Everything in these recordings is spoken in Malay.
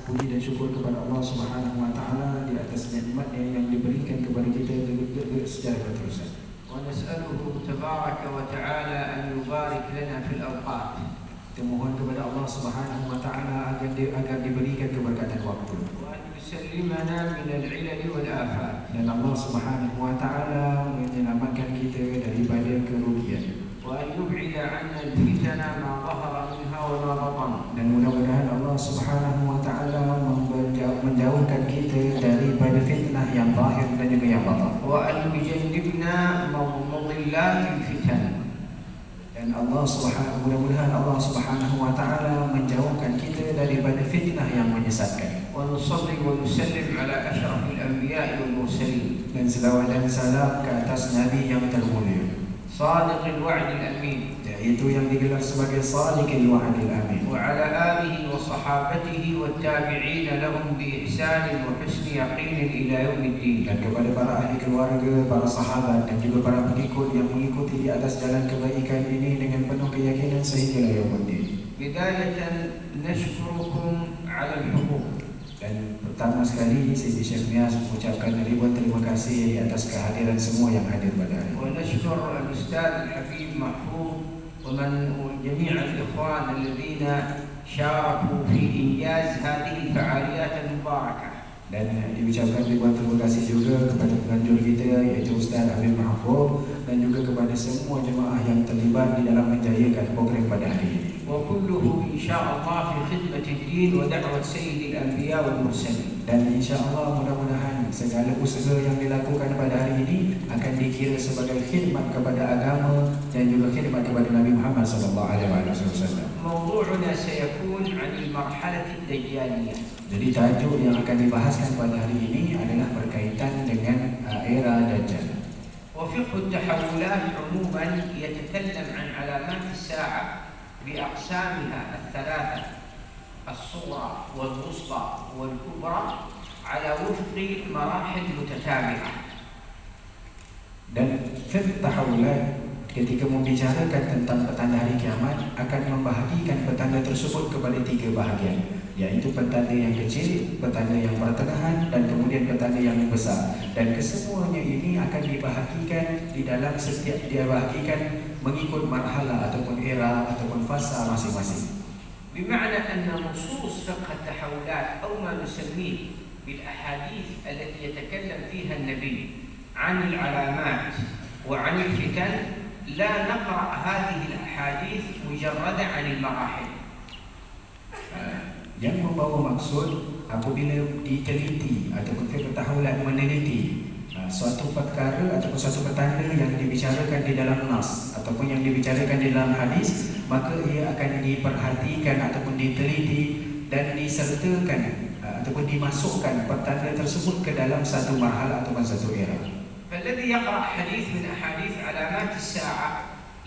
puji dan syukur kepada Allah Subhanahu wa taala di atas nikmatnya yang diberikan kepada kita secara berterusan. Wa nas'aluhu tabaraka wa ta'ala an yubarik lana fil awqat. Kita mohon kepada Allah Subhanahu wa taala agar diberikan keberkatan waktu. Wa an yusallimana min al-'ilal wal afat. Dan Allah Subhanahu wa taala menyelamatkan kita daripada kerugian. وأن يبعد عنا الفتن ما ظهر منها وما بطن. Dan mudah-mudahan Allah Subhanahu wa taala menjauhkan kita daripada fitnah yang zahir dan juga yang batin. وأن يجنبنا مضلات الفتن. Dan mudah-mudahan Allah Subhanahu wa taala menjauhkan kita daripada fitnah yang menyesatkan. ونصلي ونسلم على أشرف الأنبياء والمرسلين. Dan selawat dan salam ke atas Nabi yang termulia, صادق الوعد الأمين, yaitu yang digelar sebagai Sadiqil Wa'dil Amin. وعلى آله وصحابته والتابعين لهم بإحسان وحسن يقين إلى يوم الدين. Dan kepada para ahli keluarga, para sahabat dan juga para pengikut yang mengikuti di atas jalan kebaikan ini dengan penuh keyakinan sehingga yaumuddin. بداية نشكركم على الحضور. Dan pertama sekali Sidi Syekh Nias mengucapkan ribuan terima kasih di atas kehadiran semua yang hadir pada hari ini. ونشكر الأستاذ الحبيب محفوظ وجميع الإخوان الذين شاركوا في إنجاز هذه الفعاليات المباركة. Dan diucapkan ribuan terima kasih juga kepada penganjur kita yaitu Ustaz Habib Mahfuz dan juga kepada semua jemaah yang terlibat di dalam menjayakan program pada hari ini. وكله إن شاء الله في خدمة الدين ودعوة سيد الأنبياء والمرسلين. Dan insya-Allah mudah-mudahan segala usaha yang dilakukan pada hari ini akan dikira sebagai khidmat kepada agama dan juga khidmat kepada Nabi Muhammad sallallahu alaihi wasallam. موضوعنا سيكون عن المرحلة الدجالية. Jadi tajuk yang akan dibahaskan pada hari ini adalah berkaitan dengan era Dajjal. وفقه التحولات عموما يتكلم عن علامات الساعة بأقسامها الثلاثة الصغرى والوسطى والكبرى على وفق مراحل متتابعة. Dan fiqh tahawulat ketika membicarakan tentang petanda hari kiamat akan membahagikan petanda tersebut kepada tiga bahagian, yaitu petanda yang kecil, petanda yang pertengahan dan kemudian petanda yang besar. Dan kesemuanya ini akan dibahagikan di dalam setiap dia bahagikan mengikut marhala ataupun era ataupun fasa masing-masing. بمعنى أن نصوص فقه التحولات أو ما نسميه بالأحاديث التي يتكلم فيها النبي عن العلامات وعن الفتن لا نقرأ هذه الأحاديث مجردة عن المراحل. Yang membawa maksud apabila diteliti ataupun fiqh tahawulat meneliti suatu perkara ataupun suatu petanda yang dibicarakan di dalam nas ataupun yang dibicarakan di dalam hadis, maka ia akan diperhatikan ataupun diteliti dan disertakan ataupun dimasukkan petanda tersebut ke dalam satu marhala ataupun satu era. فالذي يقرأ حديث من أحاديث علامات الساعة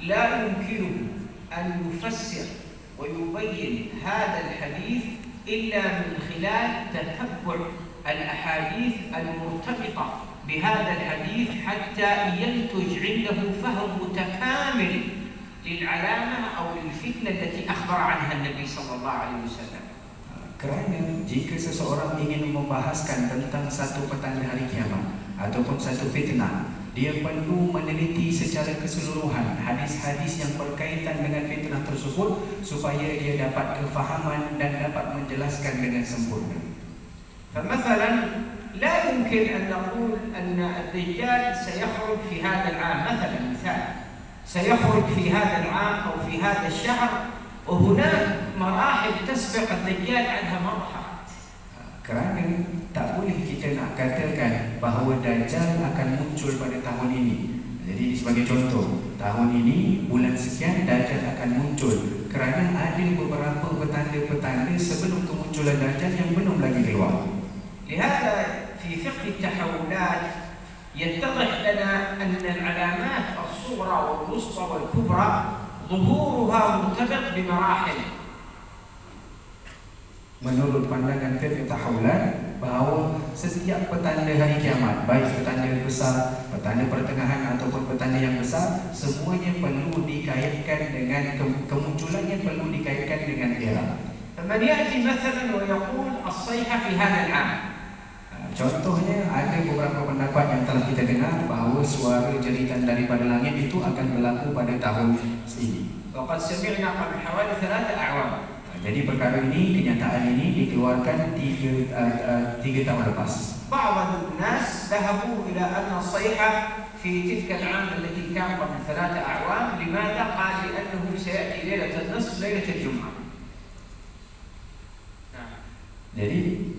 لا يمكنه أن يفسر ويبين هذا الحديث إلا من خلال تتبع الأحاديث المرتبطة بهذا الحديث حتى ينتج عنده فهم متكامل للعلامة أو للفتنة التي أخبر عنها النبي صلى الله عليه وسلم. Kerana jika seseorang ingin membahaskan tentang satu petanda hari kiamat ataupun satu fitnah, dia perlu meneliti secara keseluruhan hadis-hadis yang berkaitan dengan fitnah tersebut supaya dia dapat kefahaman dan dapat menjelaskan dengan sempurna. فمثلا لا يمكن أن نقول أن الدجال سيخرج في هذا العام، مثلا مثال سيخرج في هذا العام أو في هذا الشهر وهناك مراحل تسبق الدجال عنها مرحلة. Kerana tak boleh kita nak katakan bahawa Dajjal akan muncul pada tahun ini. Jadi sebagai contoh, tahun ini bulan sekian Dajjal akan muncul, kerana ada beberapa petanda-petanda sebelum kemunculan Dajjal yang belum lagi keluar. لهذا في فقه التحولات يتضح لنا أن العلامات الصغرى والوسطى والكبرى ظهورها مرتبط بمراحل. Menurut pandangan fiqh tahawulat, bahawa setiap petanda hari kiamat, baik petanda besar, petanda pertengahan ataupun petanda yang besar, semuanya perlu dikaitkan dengan kemunculannya perlu dikaitkan dengan era. فمن يأتي مثلا ويقول الصيحة في هذا العام. Contohnya ada beberapa pendapat yang telah kita dengar bahawa suara jeritan daripada langit itu akan berlaku pada tahun ini. وقد سمعنا قبل حوالي 3 أعوام. Jadi perkara ini, kenyataan ini dikeluarkan 3 tahun lepas. بعض الناس ذهبوا إلى أن الصيحة في تلك العام التي كان قبل 3 أعوام. لماذا؟ قال لأنه سيأتي ليلة النصف ليلة الجمعة. Jadi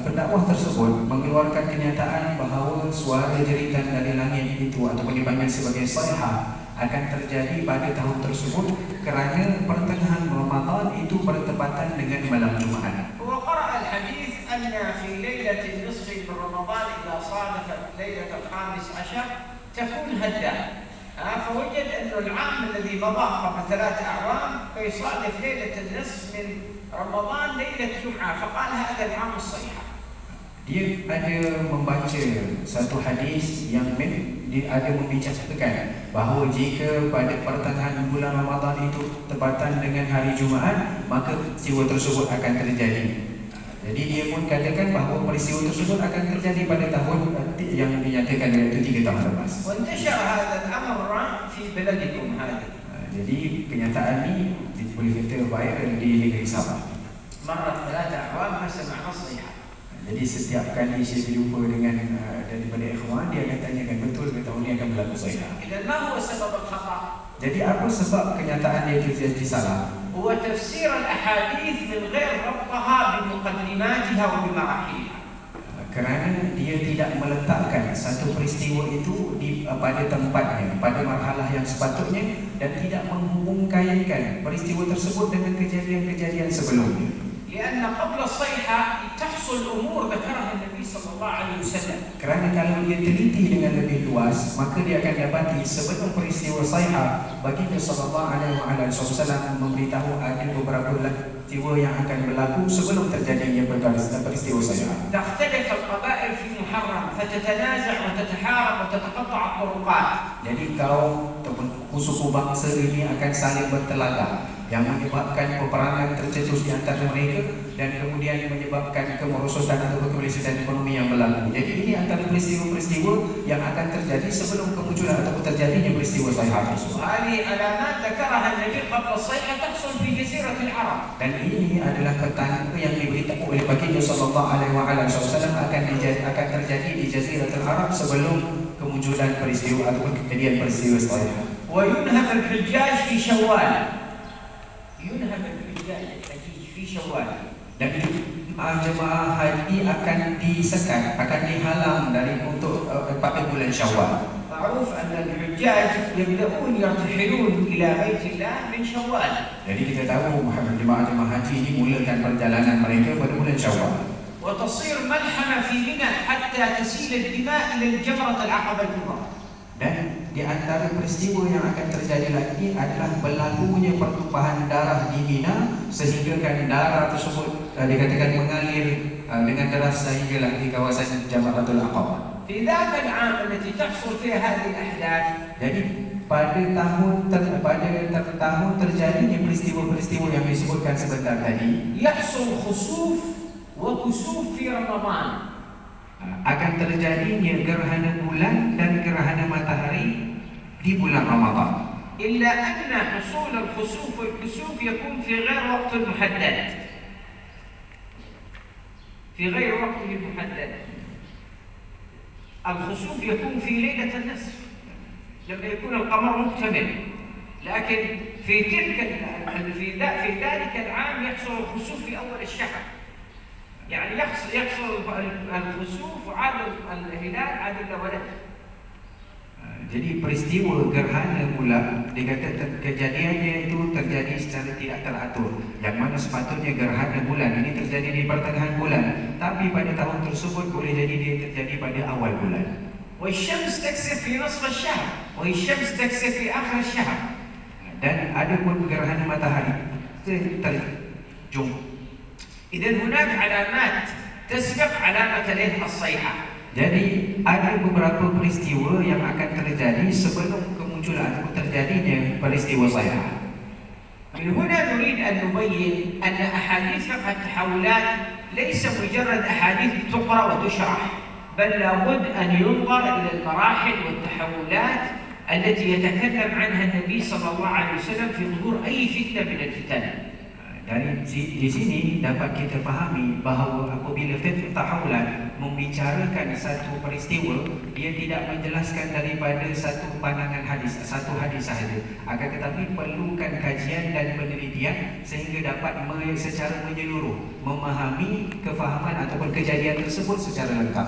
pendakwah tersebut mengeluarkan kenyataan bahawa suara jeritan dari langit itu ataupun dipanggil sebagai sayhah akan terjadi pada tahun tersebut kerana pertengahan Ramadan itu bertepatan dengan malam Jumaat. وقرأ الحديث أن في ليلة النصف من رمضان إذا صادفت ليلة 15 تكون هدأ. فوجد أن العام الذي مضى قبل 3 أعوام فيصادف ليلة النصف من رمضان ليلة جمعة فقال هذا العام الصيحة. Dia ada membaca satu hadis yang dia ada membicarakan bahawa jika pada pertengahan bulan Ramadan itu tepatan dengan hari Jumaat, maka peristiwa tersebut akan terjadi. Jadi dia pun katakan bahawa peristiwa tersebut akan terjadi pada tahun yang dinyatakan iaitu 3 tahun lepas. وانتشر هذا الأمر في بلدكم هذه. Jadi kenyataan ini boleh kata viral di negeri Sabah. مرت 3 أعوام ما سمعنا الصيحة. Jadi setiap kali saya berjumpa dengan daripada ikhwan, dia akan tanyakan betul ke tahun ini akan berlaku sayhah. إذا ما هو سبب الخطأ؟ Jadi apa sebab kenyataan dia terjadi salah? هو تفسير الأحاديث من غير ربطها بمقدماتها وبمراحلها. Kerana dia tidak meletakkan satu peristiwa itu pada tempatnya, pada marhalah yang sepatutnya, dan tidak menghubungkaitkan peristiwa tersebut dengan kejadian-kejadian sebelumnya. لأن قبل الصيحة تحصل أمور ذكرها النبي صلى الله عليه وسلم. Kerana kalau dia teliti dengan lebih luas, maka dia akan dapati sebelum peristiwa sayhah, baginda sallallahu alaihi wasallam memberitahu ada beberapa peristiwa yang akan berlaku sebelum terjadinya peristiwa sayhah. تختلف القبائل في محرم فتتنازع وتتحارب وتتقطع الطرقات. Jadi kaum ataupun suku bangsa ini akan saling bertelaga, yang menyebabkan peperangan tercetus di antara mereka dan kemudian menyebabkan kemerosotan atau kemerosotan ekonomi yang berlaku. Jadi ini antara peristiwa-peristiwa yang akan terjadi sebelum kemunculan atau terjadinya peristiwa sayhah tersebut. هذه علامات ذكرها النبي قبل الصيحة تحصل في جزيرة العرب. Dan ini adalah petanda yang diberitahu oleh baginda sallallahu alaihi wasallam akan terjadi di Jaziratul Arab sebelum kemunculan peristiwa atau kejadian peristiwa sayhah. وينهب الحجاج في شوال. ينهب الحجاج في شوال. Dan jemaah haji akan disekat, akan dihalang dari untuk pada bulan Syawal. معروف أن الحجاج يبدأون يرتحلون إلى بيت الله من شوال. Jadi kita tahu jemaah haji ini mulakan perjalanan mereka pada bulan Syawal. وتصير ملحمة في منى حتى تسيل الدماء إلى الجمرة العقبة الكبرى. Dan di antara peristiwa yang akan terjadi lagi adalah berlakunya pertumpahan darah di Mina sehinggakan darah tersebut dikatakan mengalir dengan deras sehinggalah di kawasan Jamratul Aqabah. في ذاك العام التي تحصل فيها هذه الأحداث. Jadi pada tahun terjadinya peristiwa-peristiwa yang disebutkan sebentar tadi, يحصل خسوف وكسوف في رمضان. akan terjadinya gerhana bulan dan gerhana matahari di bulan Ramadan. إلا أن حصول الخسوف والكسوف يكون في غير وقت محدد. في غير وقت محدد. الخسوف يكون في ليلة النصف لما يكون القمر مكتمل. لكن في ذلك العام يحصل الخسوف في أول الشهر. يعني يحصل الخسوف وعاد الهلال عاد الولد. Jadi peristiwa gerhana bulan dikatakan kejadiannya itu terjadi secara tidak teratur, yang mana sepatutnya gerhana bulan ini terjadi di pertengahan bulan, tapi pada tahun tersebut boleh jadi dia terjadi pada awal bulan. والشمس تكسف في نصف الشهر والشمس تكسف في آخر الشهر. Dan ada pun gerhana matahari terjun. إذا هناك علامات تسبق علامة ليلة الصيحة. Jadi ada beberapa peristiwa yang akan terjadi sebelum kemunculan atau terjadinya peristiwa sayhah. من هنا نريد أن نبين أن أحاديث فقه التحولات ليس مجرد أحاديث تقرأ وتشرح، بل لابد أن ينظر إلى المراحل والتحولات التي يتكلم عنها النبي صلى الله عليه وسلم في ظهور أي فتنة من الفتن. Di sini dapat kita fahami bahawa apabila fiqh tahawulat membicarakan satu peristiwa, dia tidak menjelaskan daripada satu pandangan hadis, satu hadis sahaja, akan tetapi perlukan kajian dan penelitian sehingga dapat secara menyeluruh memahami kefahaman ataupun kejadian tersebut secara lengkap.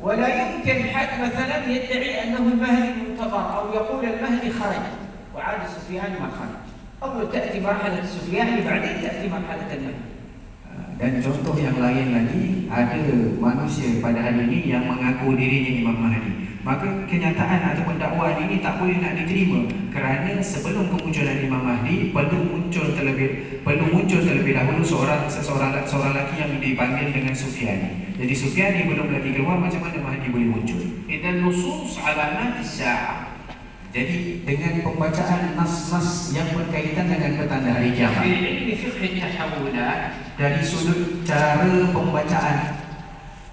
ولا يمكن حد مثلا يدعي أنه المهدي منتظر أو يقول المهدي خرج وعاد سفيان ما خرج. أول تأتي مرحلة السفياني بعدين تأتي مرحلة المهدي. Dan contoh yang lain lagi, ada manusia pada hari ini yang mengaku dirinya Imam Mahdi. Maka kenyataan ataupun dakwah ini tak boleh nak diterima, kerana sebelum kemunculan Imam Mahdi perlu muncul terlebih dahulu seorang lelaki yang dipanggil dengan Sufyani. Jadi Sufyani belum lagi keluar, macam mana Mahdi boleh muncul? إذا النصوص علامات الساعة. Jadi dengan pembacaan nas-nas yang berkaitan dengan petanda hari kiamat, في علم فقه التحولات dari sudut cara pembacaan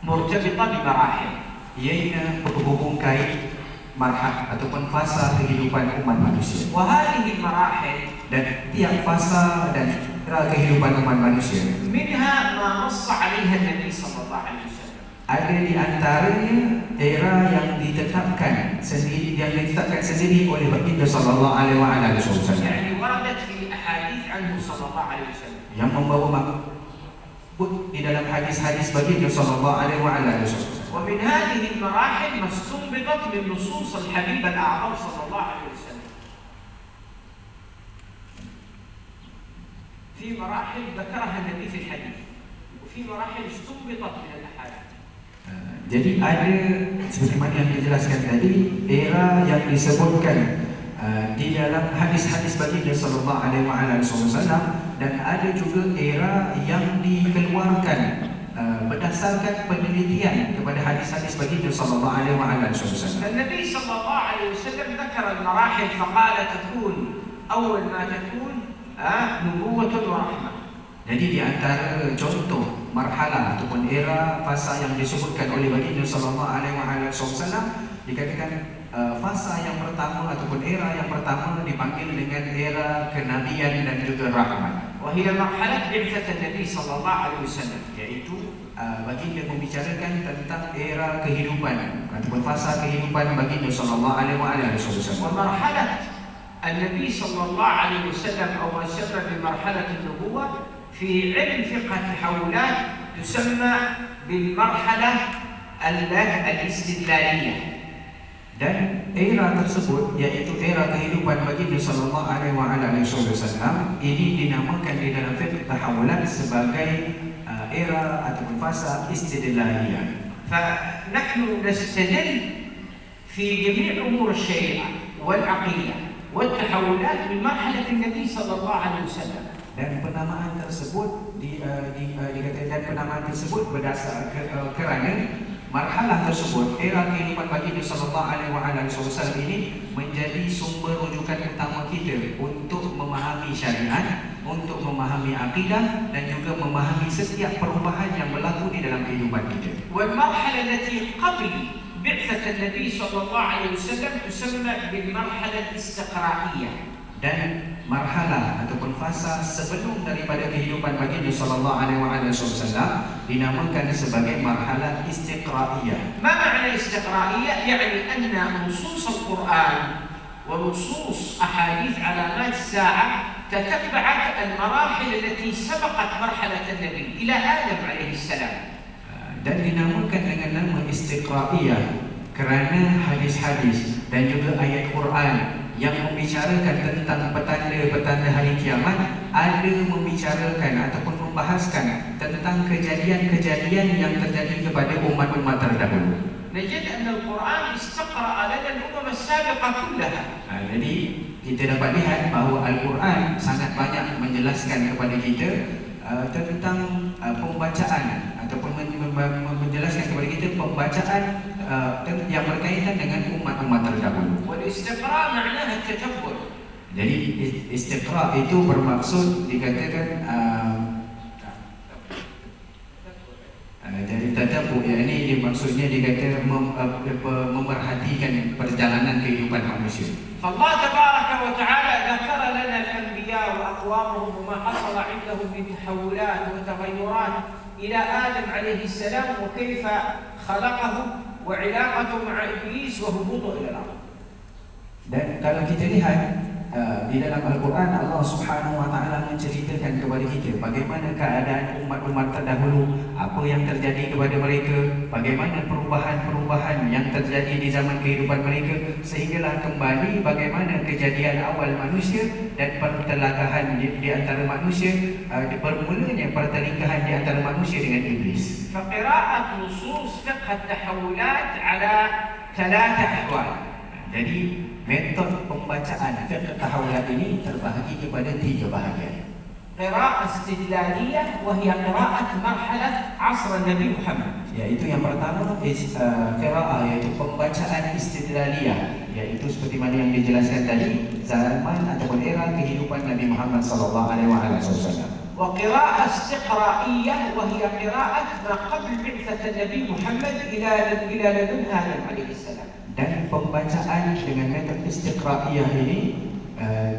مرتبطة بمراحل. iaitu berhubung kait marhah ataupun fasa kehidupan umat manusia. وهذه المراحل Dan tiap fasa dan era kehidupan umat manusia منها ما نص عليها النبي صلى الله عليه وسلم. ada di antaranya era yang ditetapkan sendiri oleh baginda sallallahu alaihi wasallam, يعني وردت في أحاديث عنه صلى الله عليه وسلم. yang membawa maksud di dalam hadis-hadis baginda sallallahu alaihi wasallam. ومن هذه المراحل ما استنبطت من نصوص الحبيب الأعظم صلى الله عليه وسلم. في مراحل ذكرها النبي في الحديث، وفي مراحل استنبطت من الأحاديث. Jadi ada, seperti mana yang dijelaskan tadi, era yang disebutkan di dalam hadis-hadis baginda sallallahu alaihi wasallam, dan ada juga era yang dikeluarkan berdasarkan penelitian kepada hadis-hadis baginda sallallahu alaihi wasallam. النبي صلى الله عليه وسلم ذكر المراحل فقال تكون أول ما تكون نبوة ورحمة. Jadi di antara contoh marhalah ataupun era fasa yang disebutkan oleh baginda sallallahu alaihi wasallam, dikatakan fasa yang pertama ataupun era yang pertama dipanggil dengan era kenabian dan juga rahmat. وهي مرحلة بعثة النبي صلى الله عليه وسلم. Iaitu baginda membicarakan tentang era kehidupan ataupun fasa kehidupan baginda sallallahu alaihi wasallam. ومرحلة النبي صلى الله عليه وسلم أو ما يسمى بمرحلة النبوة في علم فقه التحولات تسمى بالمرحلة الاستدلالية. Dan era tersebut, iaitu era kehidupan baginda sallallahu alaihi wasallam, ini dinamakan di dalam fiqh tahawulat sebagai era ataupun fasa istidlaliyah. فنحن نستدل في جميع أمور الشريعة والعقيدة والتحولات من مرحلة النبي صلى الله عليه وسلم. Dan penamaan tersebut dikatakan penamaan tersebut berdasar kerana marhalah tersebut, era kehidupan baginda sallallahu alaihi wasallam ini menjadi sumber rujukan utama kita untuk memahami syariat, untuk memahami akidah dan juga memahami setiap perubahan yang berlaku di dalam kehidupan kita. والمرحلة التي قبل بعثة النبي صلى الله عليه وسلم تسمى بالمرحلة الاستقرائية. Dan marhalah ataupun fasa sebelum daripada kehidupan baginda sallallahu alaihi wasallam dinamakan sebagai marhalah istiqraiyah. ما معنى استقرائية؟ يعني أن نصوص القرآن ونصوص أحاديث علامات الساعة تتبعت المراحل التي سبقت مرحلة النبي إلى آدم عليه السلام. Dan dinamakan dengan nama istiqraiyah kerana hadis-hadis dan juga ayat Quran yang membicarakan tentang petanda-petanda hari kiamat ada membicarakan ataupun membahaskan tentang kejadian-kejadian yang terjadi kepada umat-umat terdahulu. نجد أن القرآن استقرأ لنا الأمم السابقة كلها. Jadi kita dapat lihat bahawa Al-Quran sangat banyak menjelaskan kepada kita tentang pembacaan ataupun menjelaskan kepada kita pembacaan yang berkaitan dengan umat-umat terdahulu. والاستقراء معناها التتبع. Jadi istiqra itu bermaksud dikatakan jadi tadabbur, ini maksudnya dikata memerhatikan perjalanan kehidupan manusia. فالله تبارك وتعالى ذكر لنا الأنبياء وأقوامهم وما حصل عندهم من تحولات وتغيرات إلى آدم عليه السلام وكيف خلقهم وعلاقته مع إبليس وهبوطه إلى الأرض. Dan kalau kita lihat di dalam Al-Quran, Allah Subhanahu Wa Taala menceritakan kepada kita bagaimana keadaan umat-umat terdahulu, apa yang terjadi kepada mereka, bagaimana perubahan-perubahan yang terjadi di zaman kehidupan mereka, sehinggalah kembali bagaimana kejadian awal manusia dan pertelagahan di antara manusia, bermulanya pertelingkahan di antara manusia dengan iblis. فقراءة نصوص فقه التحولات على 3 أحوال. Jadi metod pembacaan fiqh tahawulat ini terbahagi kepada 3 bahagian. قراءة استدلالية وهي قراءة مرحلة عصر النبي محمد. Yaitu yang pertama qiraah, yaitu pembacaan istidlaliyah, yaitu seperti mana yang dijelaskan tadi, zaman ataupun era kehidupan Nabi Muhammad sallallahu alaihi wasallam. وقراءة استقرائية وهي قراءة ما قبل بعثة النبي محمد إلى لدن آدم عليه السلام. Dan pembacaan dengan metode istiqraiyah ini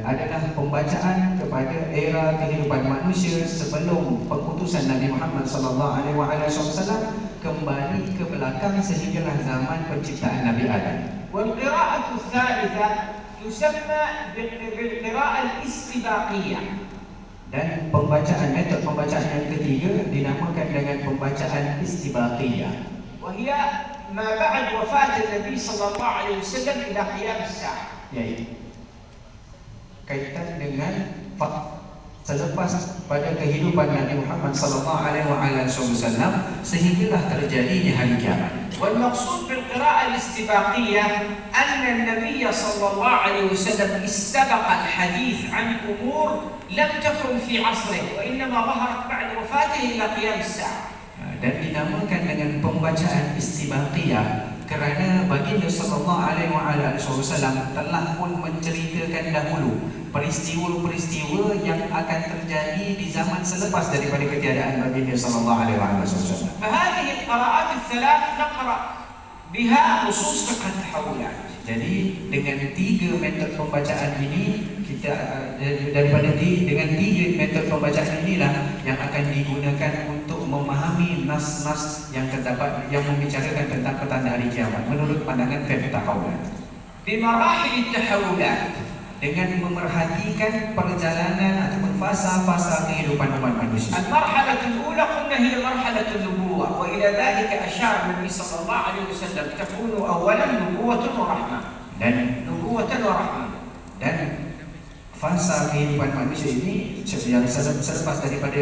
adalah pembacaan kepada era kehidupan manusia sebelum pengutusan Nabi Muhammad sallallahu alaihi wasallam kembali ke belakang sehinggalah zaman penciptaan Nabi Adam. والقراءة الثالثة يسمى بالقراءة الاستباقية. Dan metode pembacaan yang ketiga dinamakan dengan pembacaan istibaqiyah. وهي ما بعد وفاة النبي صلى الله عليه وسلم إلى قيام الساعة. Yaitu kaitan dengan selepas pada kehidupan Nabi Muhammad sallallahu alaihi wasallam sehinggalah terjadinya hari kiamat. والمقصود بالقراءة الاستباقية أن النبي صلى الله عليه وسلم استبق الحديث عن أمور لم تكن في عصره وإنما ظهرت بعد وفاته إلى قيام الساعة. Dan dinamakan dengan pembacaan istibaqiyah kerana baginda sallallahu alaihi wasallam telah pun menceritakan dahulu peristiwa-peristiwa yang akan terjadi di zaman selepas daripada ketiadaan baginda sallallahu alaihi wasallam. فهذه القراءات الثلاث نقرأ بها نصوص فقه التحولات. Jadi dengan 3 metode pembacaan ini kita dengan 3 metode pembacaan inilah yang akan digunakan untuk memahami nas-nas yang terdapat yang membicarakan tentang petanda hari kiamat menurut pandangan fiqh tahawulat. بمراحل التحولات, dengan memerhatikan perjalanan ataupun fasa-fasa kehidupan umat manusia. المرحلة الأولى قلنا هي مرحلة النبوة وإلى ذلك أشار النبي صلى الله عليه وسلم تكون أولا نبوة ورحمة. نبوة ورحمة. Dan fasa kehidupan manusia ini yang selepas daripada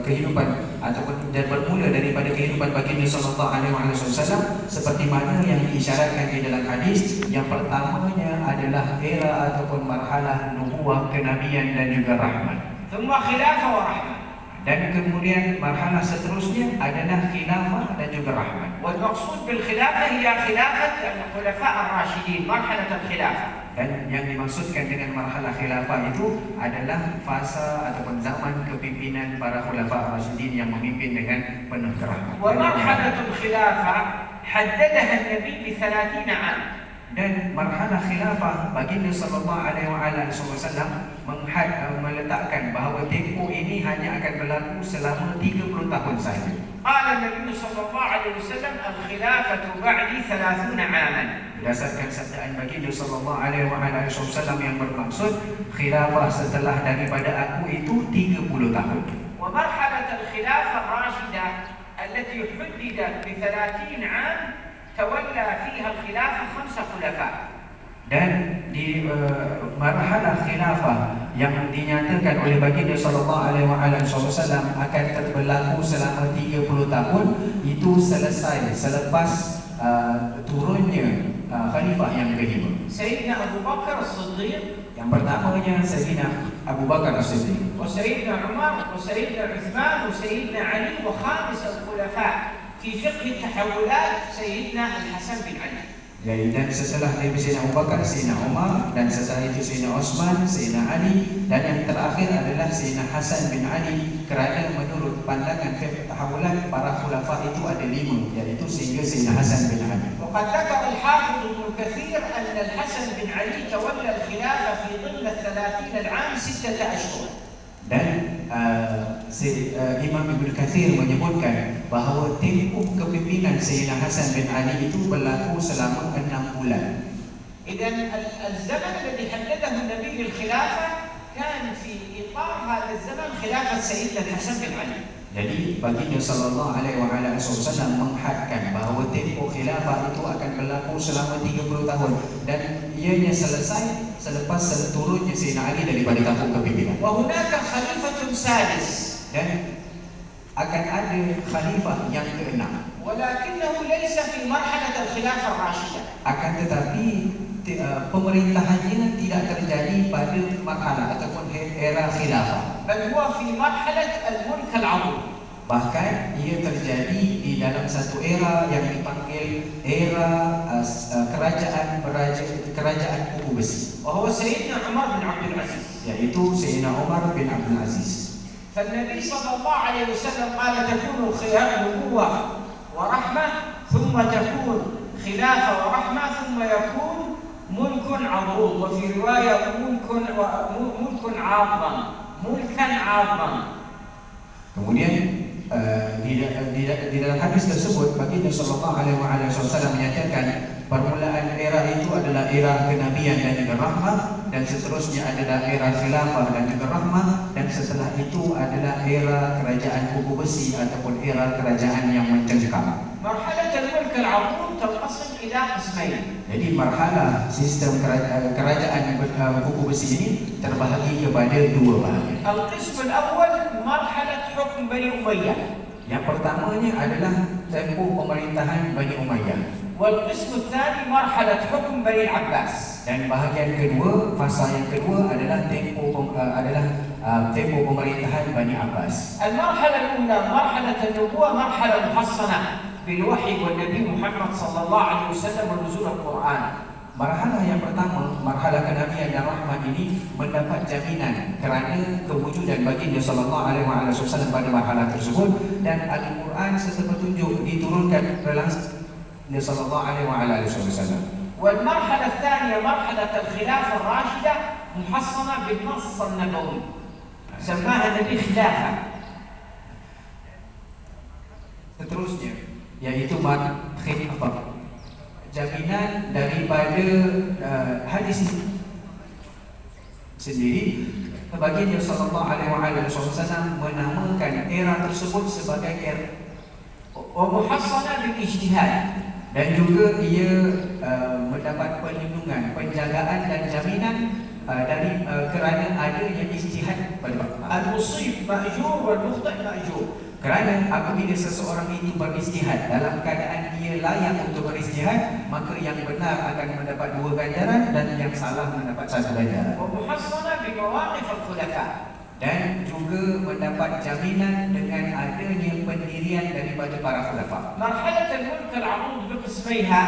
kehidupan ataupun dan bermula daripada kehidupan baginda sallallahu alaihi wasallam seperti mana yang diisyaratkan di dalam hadis, yang pertamanya adalah era ataupun marhalah nubuah, kenabian dan juga rahmat. ثم خلافة ورحمة. Dan kemudian marhalah seterusnya adalah khilafah dan juga rahmat. والمقصود بالخلافة هي خلافة الخلفاء الراشدين، مرحلة الخلافة. Dan yang dimaksudkan dengan marhalah khilafah itu adalah fasa ataupun zaman kepimpinan para khulafa ar-rasyidin yang memimpin dengan penuh kerahmat. ومرحلة الخلافة حددها النبي ب30 عام. Dan marhalah khilafah baginda sallallahu alaihi wasallam meletakkan bahawa tempoh ini hanya akan berlaku selama 30 tahun sahaja. قال النبي صلى الله عليه وسلم الخلافة بعدي 30 عاما. Berdasarkan sabdaan baginda sallallahu alaihi wasallam yang bermaksud khilafah setelah daripada aku itu 30 tahun. ومرحلة الخلافة الراشدة التي حددت ب30 عام تولى فيها الخلافة 5 خلفاء. Dan di marhalah khilafah yang dinyatakan oleh baginda sallallahu alaihi wasallam akan berlaku selama 30 tahun itu selesai selepas turunnya khalifah yang kedua. سيدنا أبو بكر الصديق. Yang pertamanya Sayyidina Abu Bakar As-Siddiq, وسيدنا عمر وسيدنا عثمان وسيدنا علي، وخامس الخلفاء في فقه التحولات سيدنا الحسن بن علي. Dan setelah Nabi Sayyidina Abu Bakar, Sayyidina Umar, dan setelah itu Sayyidina Osman, Sayyidina Ali, dan yang terakhir adalah Sayyidina Hasan bin Ali, kerana menurut pandangan fiqh tahawulan para khulafa itu ada 5, iaitu sehingga Sayyidina Hasan bin Ali. وقد ذكر الحافظ ابن كثير أن الحسن بن علي تولى الخلافة في ضمن 30 العام 6 أشهر. Dan Imam Ibn Kathir menyebutkan bahawa tempoh kepimpinan Sayyidina Hasan bin Ali itu berlaku selama 6 bulan. إذن الزمن الذي حدده النبي للخلافة كان في إطار هذا الزمن خلافة سيدنا الحسن بن علي. Jadi baginda sallallahu alaihi wasallam menghadkan bahawa tempoh khilafah itu akan berlaku selama 30 tahun dan ianya selesai selepas turunnya Sayyidina Ali daripada tampuk kepimpinan. وهناك خليفة سادس. Dan akan ada khalifah yang ke-6. ولكنه ليس في مرحلة الخلافة الراشدة. Akan tetapi pemerintahannya tidak terjadi pada marhalah ataupun era khilafah. بل هو في مرحلة الملك العظيم. Bahkan ia terjadi di dalam satu era yang dipanggil era kerajaan kubu besi. وهو سيدنا عمر بن عبد العزيز. Yaitu Sayyidina Umar bin Abdul Aziz. فالنبي صلى الله عليه وسلم قال تكون نبوة ورحمة ثم تكون خلافة ورحمة ثم يكون ملك عظيم وفي رواية ملك عاظم ملكا عاظما. Kemudian di dalam hadis tersebut baginda sallallahu alaihi wasallam menyatakan permulaan era itu adalah era kenabian dan juga rahmah, dan seterusnya adalah era khilafah dan juga rahmah, dan setelah itu adalah era kerajaan kubu besi ataupun era kerajaan yang mencengkam. مرحلة الملك العظيم تنقسم إلى قسمين. Jadi marhalah sistem kerajaan kubu besi ini terbahagi kepada 2 bahagian. القسم الأول مرحلة حكم بني أمية. Yang pertamanya adalah tempoh pemerintahan Bani Umayyah. والقسم الثاني مرحلة حكم بني العباس. Dan bahagian kedua, fasa yang kedua adalah tempoh pemerintahan Bani Abbas. المرحلة الأولى مرحلة النبوة مرحلة محصنة بالوحي والنبي محمد صلى الله عليه وسلم ونزول القرآن. Marhalah yang pertama, marhalah kenabian dan rahmat ini mendapat jaminan kerana kewujudan baginda sallallahu alaihi wasallam pada marhalah tersebut, dan Al-Quran serta petunjuk diturunkan langsung dari sallallahu alaihi wasallam. والمرحلة الثانية مرحلة الخلافة الراشدة محصنة بالنص النبوي سماها النبي خلافة. Seterusnya yaitu khilafah, jaminan daripada hadis sendiri. Baginda sallallahu alaihi wasallam menamakan era tersebut sebagai era ومحصنة بالاجتهاد. Dan juga ia mendapat perlindungan, penjagaan dan jaminan dari kerana adanya ijtihad pada المصيب مأجور والمخطئ مأجور. Kerana apabila seseorang itu berijtihad dalam keadaan ia layak untuk berijtihad, maka yang benar akan mendapat 2 ganjaran dan yang salah mendapat 1 ganjaran. ومحصنة بمواقف الخلفاء. Dan juga mendapat jaminan dengan adanya pendirian daripada para khulafa. مرحلة الملك العظيم بقسميها.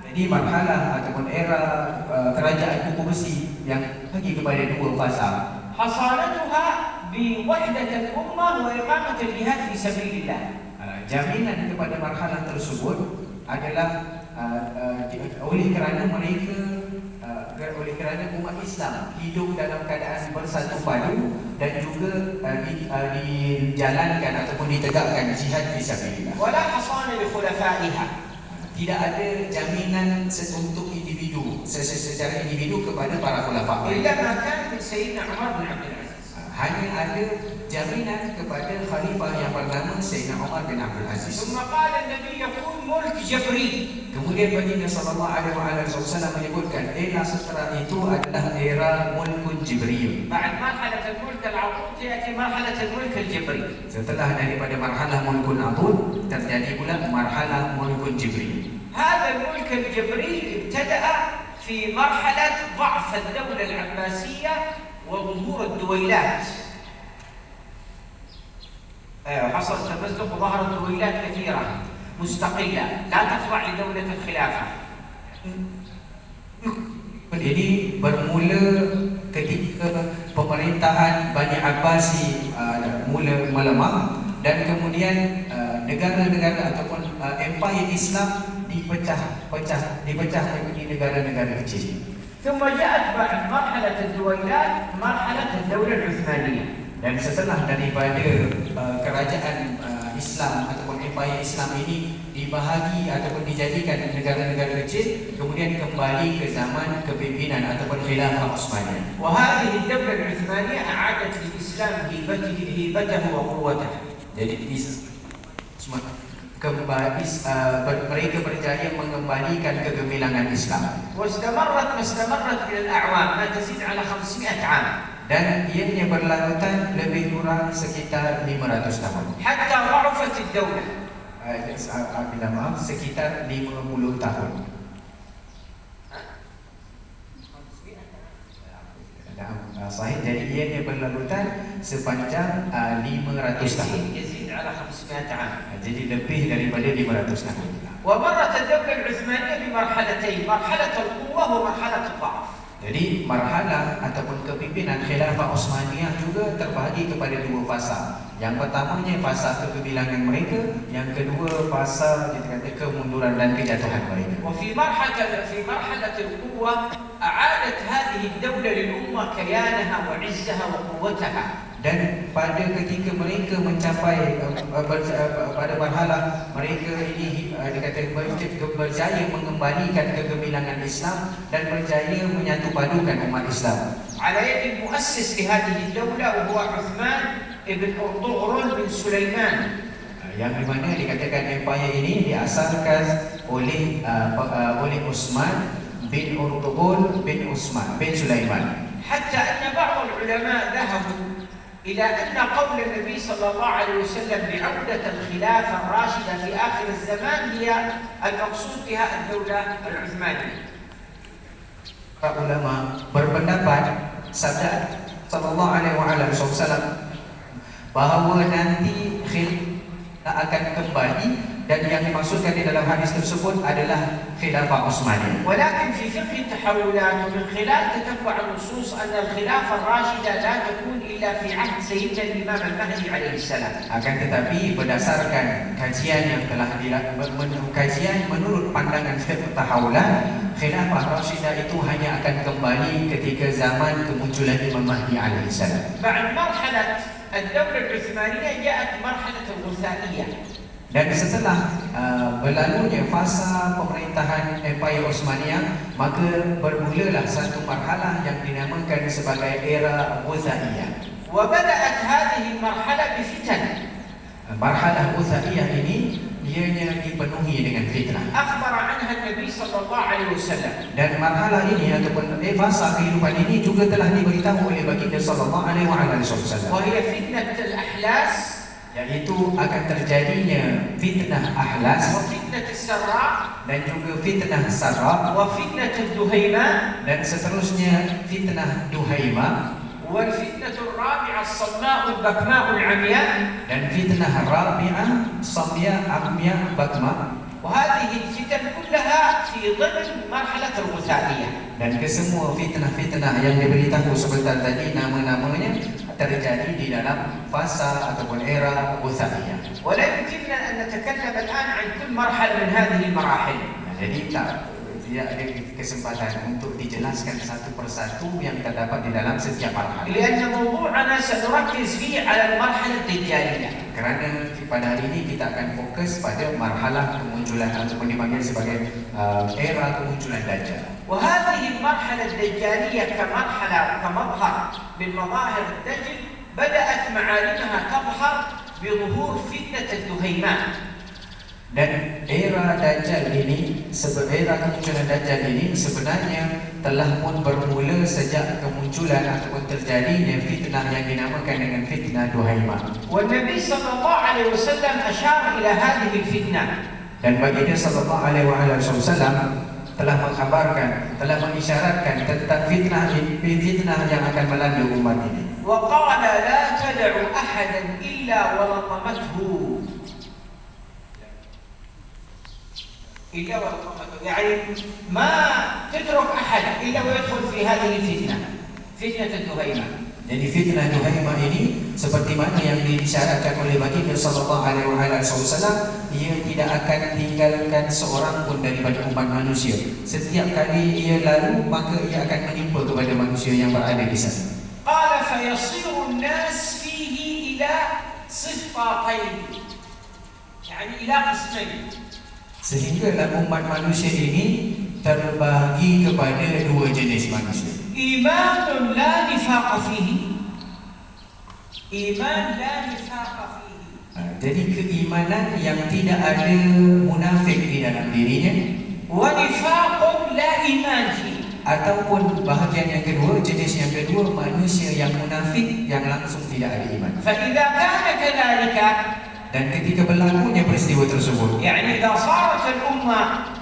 Jadi marhalah ataupun era kerajaan kubu besi yang bagi kepada 2 fasa. حصانتها بوحدة الأمة وإقامة الجهاد في سبيل الله. Jaminan kepada marhalah tersebut adalah oleh kerana umat Islam hidup dalam keadaan bersatu padu dan juga dijalankan ataupun ditegakkan jihad fisabilillah. ولا حصانة لخلفائها. Tidak ada jaminan untuk individu secara individu kepada para khulafa. إلا ما كان من سيدنا عمر بن عبد العزيز. Hanya ada jaminan kepada khalifah yang bernama Sayyidina Umar bin Abdul Aziz. ثم قال النبي يكون ملك جبريل. Kemudian baginda sallallahu alaihi wasallam menyebutkan era setelah itu adalah era mulkun Jibril. بعد مرحلة الملك العظيم تأتي مرحلة الملك الجبري. Setelah daripada marhalah mulkun Adud terjadi pula marhalah mulkun Jibril. هذا الملك الجبري ابتدأ في مرحلة ضعف الدولة العباسية وظهور الدويلات. حصل تمزق وظهرت دويلات كثيرة مستقلة لا تخضع لدولة الخلافة. Ini bermula ketika pemerintahan Bani Abbasi mula melemah, dan kemudian negara-negara ataupun empire Islam dipecah menjadi negara-negara kecil. ثم جاءت بعد مرحلة الدويلات مرحلة الدولة العثمانية. Dan setelah daripada kerajaan Islam ataupun empire Islam ini dibahagi ataupun dijadikan negara-negara kecil, kemudian kembali ke zaman kepimpinan ataupun khilafah Utsmaniyah. وهذه الدولة العثمانية أعادت للإسلام هيبته وقوته. Jadi mereka berjaya mengembalikan kegemilangan Islam. واستمرت ما استمرت من الأعوام ما تزيد على 500 عام. Dan ianya berlarutan lebih kurang sekitar 500 tahun. حتى ضعفت الدولة. Sekitar 50 tahun. Sahih, jadi ianya berlarutan sepanjang 500 tahun. يزيد على 500 عام. Jadi lebih daripada 500 tahun. ومرت الدولة العثمانية بمرحلتين، مرحلة القوة ومرحلة الضعف. Jadi marhalah ataupun kepimpinan khilafah Utsmaniyah juga terbahagi kepada dua fasa. Yang pertamanya fasa kegemilangan mereka, yang kedua fasa kemunduran dan kejatuhan mereka. وفي مرحلة القوة أعادت هذه الدولة للأمة كيانها وعزها وقوتها. Dan pada ketika mereka mencapai pada marhalah mereka ini berjaya mengembalikan kegemilangan Islam dan berjaya menyatupadukan umat Islam. على يد المؤسس لهذه الدولة وهو عثمان ابن أرطغرل بن سليمان. Yang dimana dikatakan empire ini diasaskan oleh Utsman bin Urtughul bin Sulaiman. حتى أن بعض العلماء ذهبوا إلى أن قول النبي صلى الله عليه وسلم بعودة الخلافة الراشدة في آخر الزمان هي المقصود بها الدولة العثمانية. Para ulama berpendapat sabda sallallahu alaihi wasallam bahawa nanti khilafah akan kembali, dan yang dimaksudkan di dalam hadis tersebut adalah khilafah Utsmaniyah. ولكن في فقه التحولات ومن خلال تتبع النصوص أن الخلافة الراشدة لا تكون إلا في عهد سيدنا الإمام المهدي عليه السلام. Akan tetapi berdasarkan kajian yang telah kajian menurut pandangan fiqh tahawulat, khilafah rasyidah itu hanya akan kembali ketika zaman kemunculan Imam Mahdi alaihi salam. بعد مرحلة الدولة العثمانية جاءت مرحلة الغثائية. Dan setelah berlalunya fasa pemerintahan Empire Utsmaniyah, maka bermulalah satu marhalah yang dinamakan sebagai era Ghuzaiyah. وبدأت هذه المرحلة بفتن. Marhalah Ghuzaiyah ini ianya dipenuhi dengan fitnah. أخبر عنها النبي صلى الله عليه وسلم. Dan marhalah ini ataupun fasa kehidupan ini juga telah diberitahu oleh baginda sallallahu alaihi wasallam. وهي فتنة الأحلاس. Yaitu akan terjadinya fitnah ahlas, وفتنة السراء, dan juga fitnah sarra, وفتنة الدهيمة, dan seterusnya fitnah duhaimah, والفتنة الرابعة الصماء البكماء العمياء, dan fitnah rabi'ah samya amya bakma. وهذه الفتن كلها في ضمن مرحلة الغثائية. Dan kesemua fitnah-fitnah yang diberitahu sebentar tadi nama-namanya terjadi di dalam fasa ataupun era Ghuzaiyah. ولا يمكننا أن نتكلم الآن عن كل مرحلة من هذه المراحل. Jadi tidak ada kesempatan untuk dijelaskan satu persatu yang terdapat di dalam setiap marhalah. لأن موضوعنا سنركز فيه على المرحلة الدجالية. Kerana pada hari ini kita akan fokus pada marhalah kemunculan ataupun dipanggil sebagai era kemunculan Dajjal. وهذه المرحلة الدجالية كمظهر من مظاهر الدجل بدأت معالمها تظهر بظهور فتنة الدهيمان. Dan era Dajjal ini, era kemunculan Dajjal ini sebenarnya telah pun bermula sejak kemunculan ataupun terjadinya fitnah yang dinamakan dengan fitnah Duhaimah. والنبي صلى الله عليه وسلم أشار إلى هذه الفتنة. Dan baginda sallallahu alaihi wasallam telah mengkhabarkan, telah mengisyaratkan tentang fitnah yang akan melanda umat ini. وقال لا تدعوا أحدا إلا ولطمته. إلا يعني ما تترك أحد إلا ويدخل في هذه الفتنة، فتنة الدهيمة. Jadi fitnah Duhaimah ini seperti mana yang disyaratkan oleh baginda sallallahu alaihi wasallam, ia tidak akan tinggalkan seorang pun daripada umat manusia. Setiap kali ia lalu, maka ia akan menimpa kepada manusia yang berada di sana. قال فيصير الناس فيه إلى صفاتين، يعني إلى قسمين. Sehinggalah umat manusia ini terbagi kepada dua jenis manusia. إيمان لا نفاق فيه، إيمان لا نفاق فيه. Jadi keimanan yang tidak ada munafik di dalam dirinya, ونفاق لا إيمان فيه. Ataupun bahagian yang kedua, jenis yang kedua, manusia yang munafik yang langsung tidak ada iman. فإذا كان كذلك، Dan ketika berlakunya peristiwa tersebut, يعني إذا صارت الأمة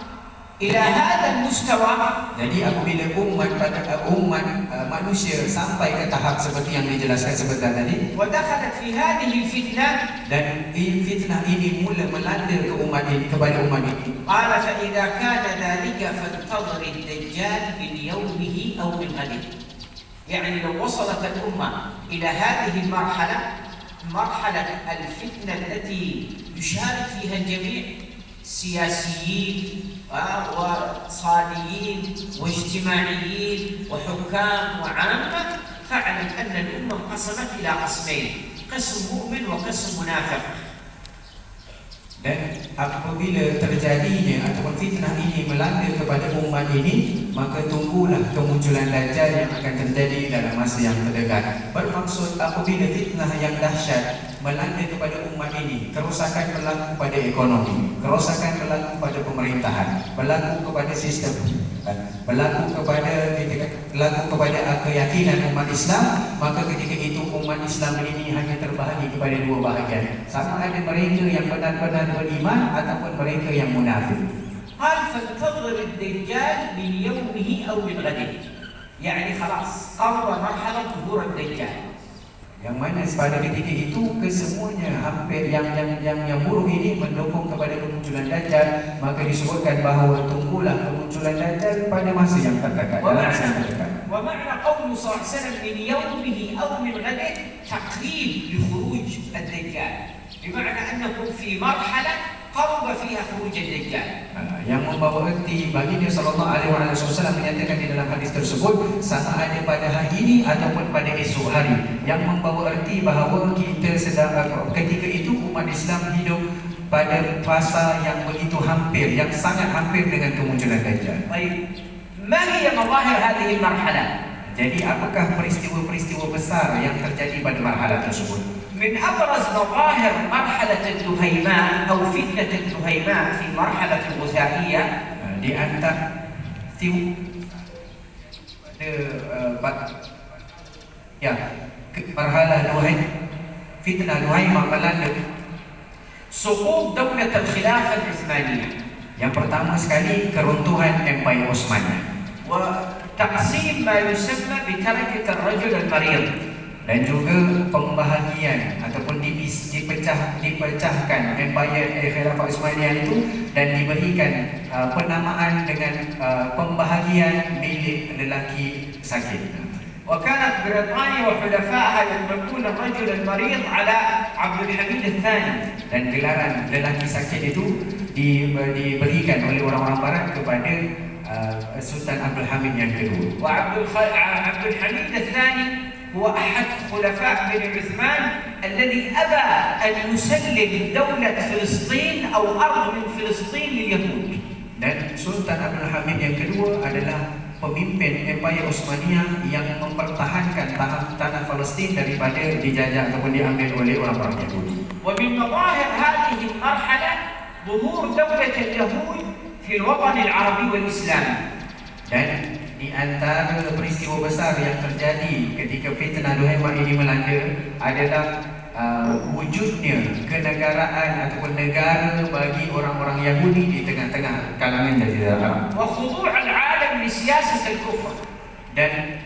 إلى هذا المستوى، jadi apabila umat manusia sampai ke tahap seperti yang dijelaskan sebentar tadi, ودخلت في هذه الفتنة، dan fitnah ini mula melanda ke umat ini, kepada umat ini, قال فإذا كان ذلك فانتظر الدجال من يومه أو من غده. يعني لو وصلت الأمة إلى هذه المرحلة، مرحلة الفتنة التي يشارك فيها الجميع، سياسيين واقتصاديين واجتماعيين وحكام وعامة، فاعلم أن الأمة انقسمت إلى قسمين، قسم مؤمن وقسم منافق. dan apabila terjadinya ataupun fitnah ini melanda kepada umat ini, maka tunggulah kemunculan Dajjal yang akan terjadi dalam masa yang terdekat. Bermaksud apabila fitnah yang dahsyat melanda kepada umat ini, kerosakan berlaku pada ekonomi, kerosakan berlaku pada pemerintahan, berlaku kepada sistem, berlaku kepada keyakinan umat Islam, maka ketika itu umat Islam ini hanya terbahagi kepada dua bahagian, sama ada mereka yang benar-benar beriman ataupun mereka yang munafik. قال فانتظر الدجال من يومه أو من غده، يعني خلاص قرب مرحلة ظهور الدجال. Yang mana pada ketika itu kesemuanya hampir yang buruk ini mendukung kepada kemunculan Dajjal, maka disebutkan bahawa tunggulah kemunculan Dajjal pada masa yang terdekat, dalam masa yang terdekat. ومعنى قوله صلى الله عليه وسلم من يومه أو من غده تقريب لخروج الدجال، بمعنى أنكم في مرحلة قرب فيها خروج الدجال. Yang membawa erti baginda sallallahu alaihi wasallam menyatakan di dalam hadis tersebut, sama ada pada hari ini ataupun pada esok hari, yang membawa erti bahawa kita sedang ketika itu umat Islam hidup pada fasa yang begitu hampir, yang sangat hampir dengan kemunculan Dajjal. طيب ما هي مظاهر هذه المرحلة؟ Jadi apakah peristiwa-peristiwa besar yang terjadi pada marhalah tersebut? من أبرز مظاهر مرحلة الدهيماء أو فتنة الدهيماء في مرحلة الغثائية، Di antara marhalah fitnah Duhaimah melanda سقوط دولة الخلافة العثمانية، yang pertama sekali keruntuhan Empire Osmania, وتقسيم ما يسمى بتركة الرجل المريض، dan juga pembahagian ataupun dipecahkan Empire Khilafah Osmania itu dan diberikan penamaan dengan pembahagian milik lelaki sakit. وكانت بريطانيا وحلفائها يطلقون الرجل المريض على عبد الحميد الثاني، dan gelaran lelaki sakit itu diberikan oleh orang-orang barat kepada Sultan Abdul Hamid yang kedua. وعبد الحميد الثاني هو أحد خلفاء بني عثمان الذي أبى أن يسلم دولة فلسطين أو أرض من فلسطين لليهود. Dan Sultan Abdul Hamid yang kedua adalah pemimpin Empire Osmania yang mempertahankan tanah Palestin daripada dijajah ataupun diambil oleh orang-orang Yahudi. ومن مظاهر هذه المرحلة ظهور دولة اليهود في الوطن العربي والإسلامي. Dan di antara peristiwa besar yang terjadi ketika fitnah Duhaimah ini melanda adalah wujudnya kenegaraan ataupun negara bagi orang-orang Yahudi di tengah-tengah kalangan Jazirah Arab. وخضوع العالم لسياسة الكفر. Dan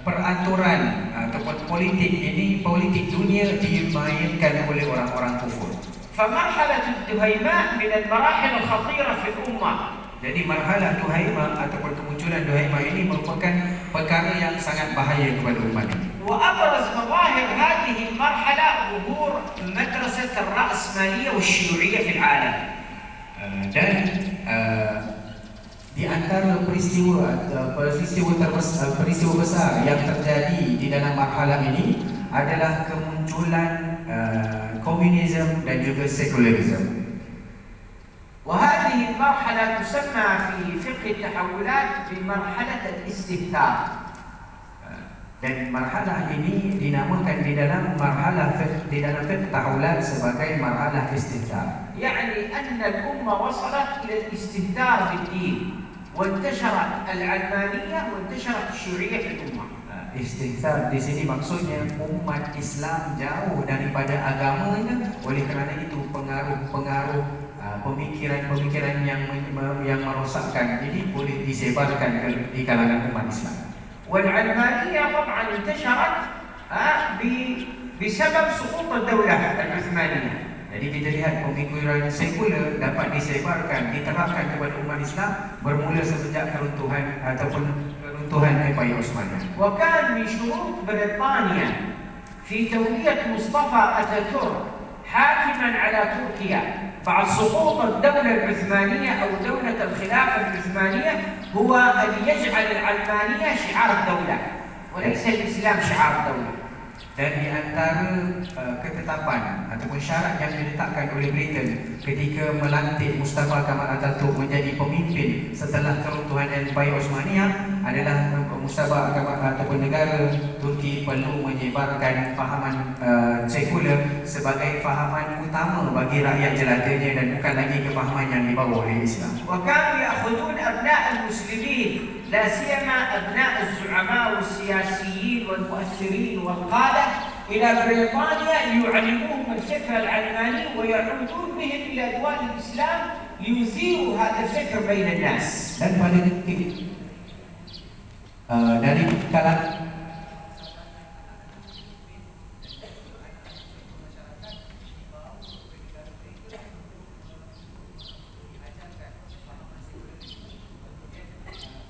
peraturan ataupun politik dunia dimainkan oleh orang-orang kufur. فمرحلة الدهيماء من المراحل الخطيرة في الأمة. Jadi marhalah Duhaimah ataupun kemunculan Duhaimah ini merupakan perkara yang sangat bahaya kepada umat ini. وأبرز مظاهر هذه المرحلة ظهور مدرسة الرأسمالية والشيوعية في العالم. Dan di antara peristiwa besar yang terjadi di dalam marhalah ini adalah kemunculan komunisme dan juga sekularisme. وهذه المرحلة تسمى في فقه التحولات بمرحلة الاستهتار. Dan marhalah ini dinamakan di dalam fiqh tahulat sebagai marhalah istihtar. يعني أن الأمة وصلت إلى الاستهتار بالدين وانتشرت العلمانية وانتشرت الشيوعية في الأمة. Istihtar di sini maksudnya umat Islam jauh daripada agamanya, oleh kerana itu pengaruh pemikiran-pemikiran yang merosakkan ini boleh disebarkan di kalangan umat Islam. والعلمانية طبعا انتشرت بسبب سقوط الدولة العثمانية. Jadi kita lihat pemikiran sekuler dapat disebarkan, diterapkan kepada umat Islam bermula sejak keruntuhan Empire Utsmani. وكان من شروط بريطانيا في تولية مصطفى أتاتورك حاكما على تركيا بعد سقوط الدولة العثمانية أو دولة الخلافة العثمانية هو أن يجعل العلمانية شعار الدولة وليس الإسلام شعار الدولة. Dan di antara ketetapan ataupun syarat yang diletakkan oleh Britain ketika melantik Mustafa Kemal Atatürk menjadi pemimpin setelah keruntuhan Empire Utsmani adalah Mustafa Kemal ataupun negara Turki perlu menyebarkan fahaman sekuler sebagai fahaman utama bagi rakyat jelatanya dan bukan lagi kefahaman yang dibawa oleh Islam. وكانوا يأخذون أبناء المسلمين لا سيما أبناء الزعماء والسياسيين والمؤثرين والقادة إلى بريطانيا ليعلموهم الفكر العلماني ويعودون بهم إلى دول الإسلام ليثيروا هذا الفكر بين الناس. Dan pada titik dari kalangan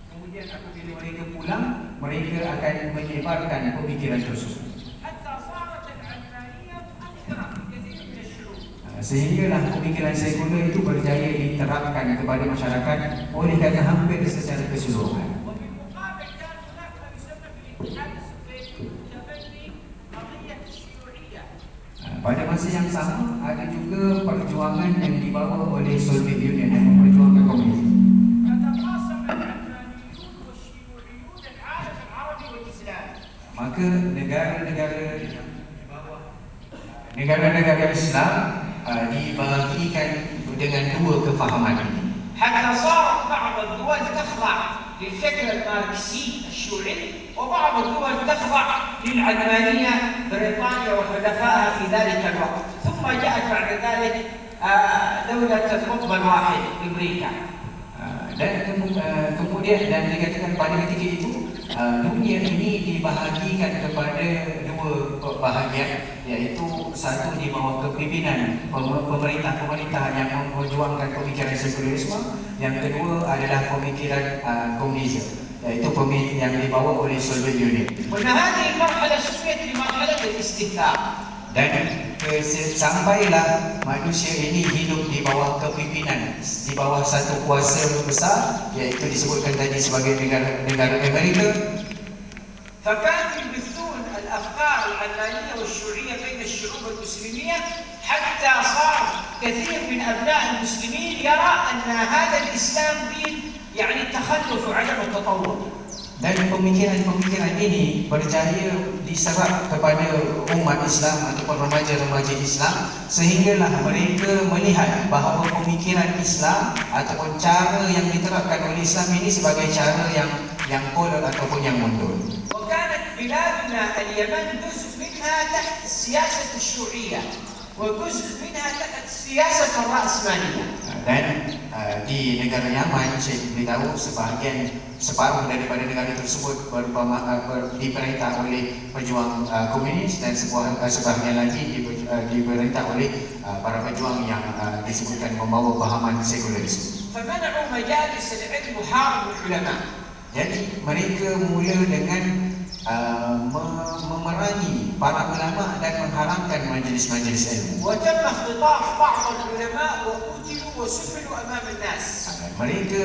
kemudian apabila mereka pulang, mereka akan menyebarkan pemikiran tersebut. Sehinggalah pemikiran sekuler itu berjaya diterapkan kepada masyarakat oleh kerana hampir secara keseluruhan. Pada masa yang sama ada juga perjuangan yang dibawa oleh Soviet Union yang memperjuangkan komunisme. Maka negara-negara Islam dibagikan dengan dua kefahaman ini. حتى صارت بعض الدول تخضع للفكر الماركسي الشيوعي وبعض الدول تخضع للعلمانية بريطانيا وحلفائها في ذلك الوقت ثم جاءت بعد ذلك دولة القطب الواحد أمريكا. Dan kemudian dan dikatakan pada ketika itu dunia ini dibahagikan kepada dua bahagian, iaitu satu di bawah kepimpinan pemerintah yang memperjuangkan pemikiran sekularisme, yang kedua adalah pemikiran komunisme, yaitu pemikiran yang dibawa oleh Soviet Union. وهذه المرحلة سميت بمرحلة الاستهتار. Dan sampailah manusia ini hidup di bawah kepimpinan, di bawah satu kuasa besar, iaitu disebutkan tadi sebagai negara Amerika. فكانوا يبثون الأفكار العلمانية والشيوعية بين الشعوب المسلمية حتى صار كثير من أبناء المسلمين يرى أن هذا الإسلام دين يعني التخلف وعدم التطور. Dan pemikiran-pemikiran ini berjaya diserap kepada umat Islam ataupun remaja-remaja Islam, sehinggalah mereka melihat bahawa pemikiran Islam ataupun cara yang diterapkan oleh Islam ini sebagai cara yang kolot ataupun yang mundur. وكانت بلادنا اليمن جزء منها تحت السياسة الشيوعية وجزء منها تحت السياسة الرأسمالية. Dan di negara Yaman saya beritahu separuh daripada negara tersebut diperintah oleh pejuang komunis dan sebahagian lagi diperintah oleh para pejuang yang disebutkan membawa pahaman sekularisme. فمنعوا مجالس العلم وحاربوا العلماء. Jadi mereka mula dengan memerangi para ulama dan mengharamkan majlis-majlis ilmu. وتم اختطاف بعض العلماء وقتلوا وسجنوا أمام الناس. Mereka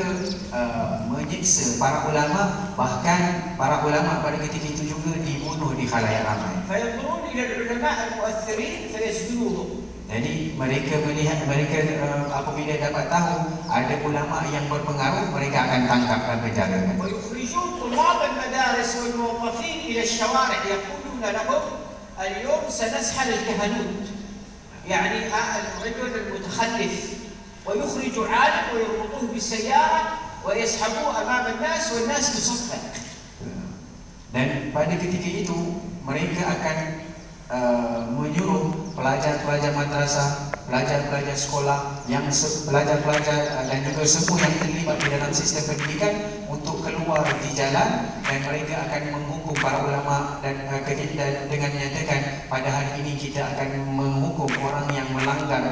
menyiksa para ulama, bahkan para ulama pada ketika itu juga dibunuh di khalayak ramai. فينظرون إلى العلماء المؤثرين فيسجنوهم. Jadi mereka apabila dapat tahu ada ulama yang berpengaruh, mereka akan tangkap dan penjarakan. ويخرجون طلاب المدارس والموظفين إلى الشوارع يقولون لهم اليوم سنسحل الكهنوت، يعني الرجل المتخلف، ويخرج عالم ويربطوه بالسيارة ويسحبوه أمام الناس والناس تصفق. Dan pada ketika itu mereka akan menyuruh pelajar-pelajar madrasah, pelajar-pelajar sekolah, pelajar-pelajar dan juga semua yang terlibat di dalam sistem pendidikan untuk keluar di jalan, dan mereka akan menghukum para ulama dan dengan menyatakan pada hari ini kita akan menghukum orang yang melanggar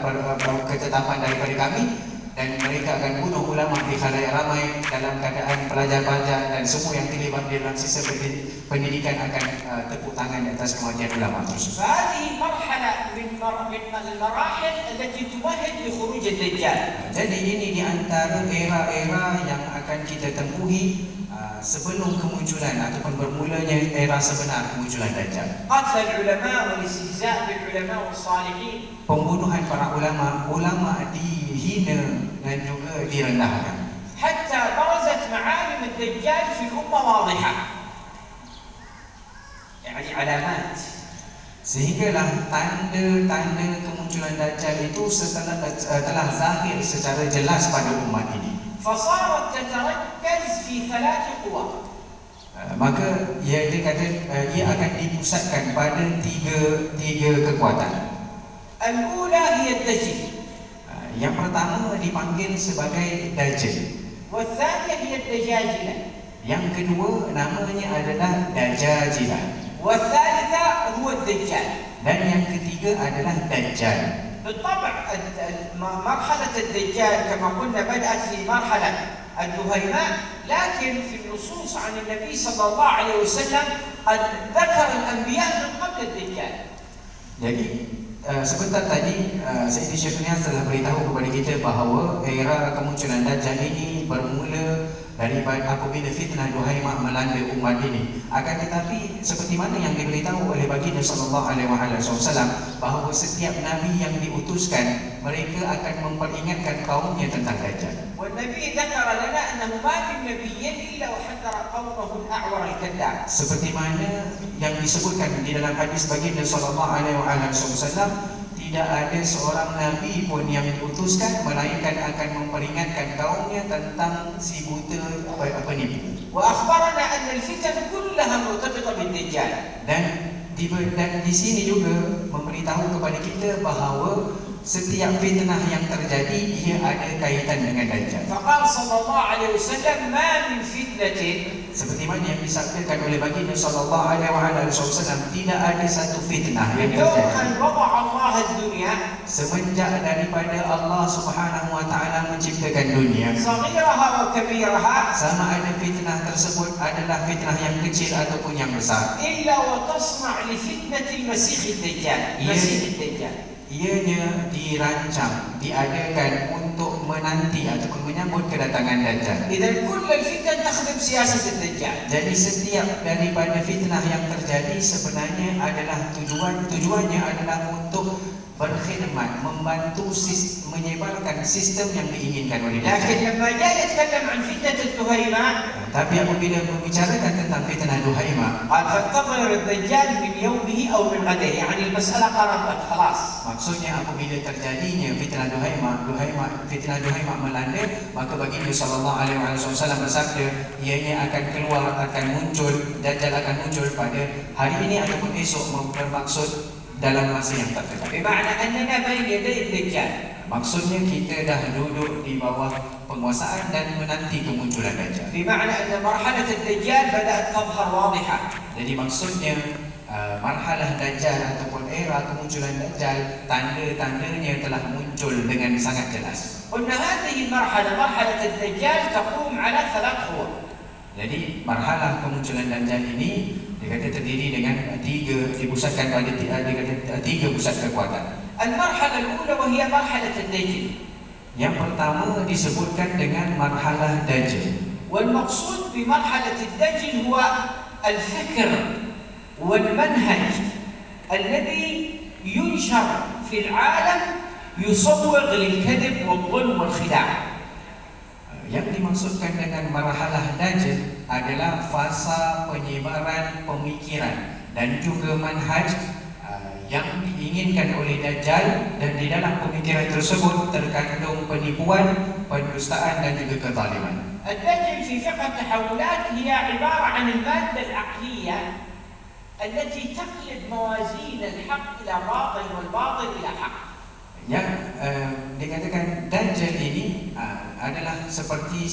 ketetapan daripada kami, dan mereka akan bunuh ulama di khalayak ramai dalam keadaan pelajar-pelajar dan semua yang terlibat di dalam sistem pendidikan akan tepuk tangan atas kematian ulama tersebut. فهذه مرحلة من المراحل التي تمهد لخروج الدجال. Jadi ini di antara era-era yang akan kita tempuhi sebelum kemunculan ataupun bermulanya era sebenar kemunculan Dajjal. قتل العلماء والاستهزاء بالعلماء والصالحين. Pembunuhan para ulama dihina dan juga direndahkan. حتى برزت معالم الدجال في الأمة واضحة. يعني علامات. Sehinggalah tanda-tanda kemunculan Dajjal itu telah zahir secara jelas pada umat ini. فصارت تتركز في 3 قوى. Maka ia akan dipusatkan pada tiga kekuatan. الأولى هي الدجل. Yang pertama dipanggil sebagai Dajjal. والثانية هي الدجاجلة. Yang kedua namanya adalah Dajajilah. والثالثة هو الدجال. Dan yang ketiga adalah Dajjal. بالطبع مرحلة الدجال كما قلنا بدأت في مرحلة الدهيماء، لكن في النصوص عن النبي صلى الله عليه وسلم قد ذكر الأنبياء من قبل الدجال. Jadi sebentar tadi Sayyidi Syekh Niaz telah beritahu kepada kita bahawa era kemunculan Dajjal ini bermula daripada apabila fitnah Duhaimah melanda umat ini. Akan tetapi seperti mana yang diberitahu oleh baginda sallallahu alaihi wasallam bahawa setiap nabi yang diutuskan mereka akan memperingatkan kaumnya tentang Dajjal. والنبي ذكر لنا أنه ما من نبي إلا وحذر قومه الأعور الكذاب. Seperti mana yang disebutkan di dalam hadis baginda sallallahu alaihi wasallam, tidak ada seorang nabi pun yang diutuskan melainkan akan memperingatkan kaumnya tentang si buta penipu. وأخبرنا أن الفتن كلها مرتبطة بالدجال. Dan di sini juga memberitahu kepada kita bahawa setiap fitnah yang terjadi ia ada kaitan dengan Dajjal. فقال صلى الله عليه وسلم ما من فتنة. Seperti mana yang disabdakan oleh baginda sallallahu alaihi wasallam, tidak ada satu fitnah yang يوم terjadi أن وضع الله الدنيا semenjak daripada Allah Subhanahu wa taala menciptakan dunia, صغيرها وكبيرها sama ada fitnah tersebut adalah fitnah yang kecil ataupun yang besar, إلا وتصنع لفتنة المسيح الدجال. المسيح الدجال. ianya dirancang, diadakan untuk menanti ataupun menyambut kedatangan Dajjal. إذا كل الفتن تخدم سياسة الدجال. Jadi setiap daripada fitnah yang terjadi sebenarnya adalah tujuannya adalah untuk berkhidmat, membantu menyebarkan sistem yang diinginkan oleh لكن Dajjal. لما جاء يتكلم عن فتنة الدهيماء Tapi apabila membicarakan tentang fitnah Duhaimah, قال فانتظر الدجال من يومه أو من غده، يعني المسألة قربت خلاص. maksudnya apabila terjadinya fitnah Duhaimah melanda, maka baginda sallallahu alaihi wasallam bersabda, ianya akan keluar, akan muncul, Dajjal akan muncul pada hari ini ataupun esok, bermaksud dalam masa yang tak dekat. بمعنى أننا بين يدي الدجال. Maksudnya kita dah duduk di bawah penguasaan dan menanti kemunculan Dajjal. بمعنى أن مرحلة الدجال بدأت تظهر واضحة. Jadi maksudnya marhalah Dajjal ataupun era kemunculan Dajjal, tanda-tandanya telah muncul dengan sangat jelas. قلنا هذه المرحلة مرحلة الدجال تقوم على 3 قوى. Jadi marhalah kemunculan Dajjal ini dikata terdiri dengan dipusatkan pada tiga pusat kekuatan. المرحلة الأولى وهي مرحلة الدجل. Yang pertama disebutkan dengan marhalah Dajjal. والمقصود بمرحلة الدجل هو الفكر والمنهج الذي ينشر في العالم يصوغ للكذب والظلم والخداع. Yang dimaksudkan dengan marhalah Dajjal adalah fasa penyebaran pemikiran dan juga manhaj yang diinginkan oleh Dajjal, dan di dalam pemikiran tersebut terkandung penipuan, pendustaan dan juga kezaliman. الدجل في فقه التحولات هي عبارة عن المادة العقلية التي تقلب موازين الحق إلى باطل والباطل إلى حق. Yang dikatakan Dajjal ini adalah seperti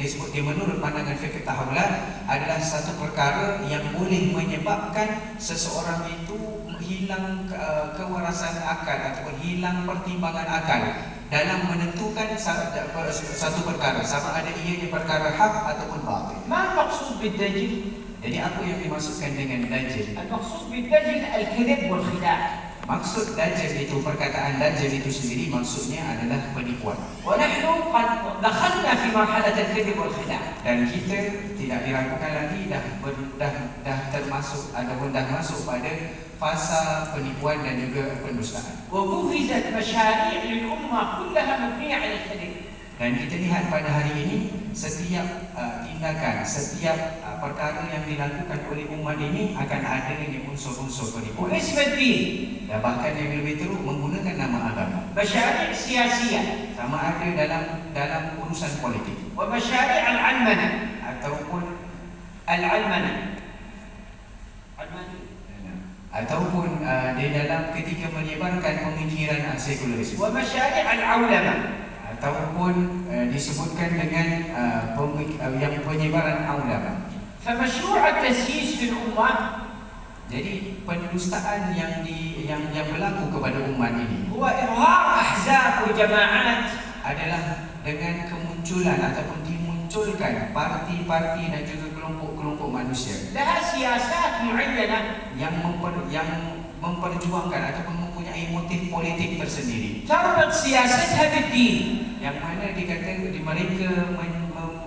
disebut menurut pandangan fikih tahawulat adalah satu perkara yang boleh menyebabkan seseorang itu hilang kewarasan akal ataupun hilang pertimbangan akal dalam menentukan satu perkara, sama ada ianya perkara hak ataupun batil. ما المقصود بالدجل؟ Jadi apa yang dimaksudkan dengan Dajjal? المقصود بالدجل الكذب والخداع. Maksud Dajjal itu, perkataan Dajjal itu sendiri maksudnya adalah penipuan. ونحن قد دخلنا في مرحلة الكذب والخداع. Dan kita tidak diragukan lagi dah termasuk ataupun dah masuk pada fasa penipuan dan juga pendustaan. وبرزت مشاريع للأمة كلها مبنية على الكذب. Dan kita lihat pada hari ini setiap tindakan, setiap perkara yang dilakukan oleh umat ini akan ada unsur-unsur penipuan. واسم الدين. Dan bahkan yang lebih teruk menggunakan nama agama. مشاريع سياسية. Sama ada dalam urusan politik ومشاريع العلمنة. ataupun di dalam ketika menyebarkan pemikiran sekularisme. ومشاريع العولمة. Ataupun disebutkan dengan yang penyebaran ulama. فمشروع التسييس في الأمة. Jadi pendustaan yang berlaku kepada umat ini هو إظهار أحزاب وجماعات adalah dengan kemunculan ataupun dimunculkan parti-parti dan juga kelompok-kelompok manusia لها سياسات معينة yang memperjuangkan ataupun mempunyai motif politik tersendiri, تربط سياستها بالدين. yang mana dikatakan mereka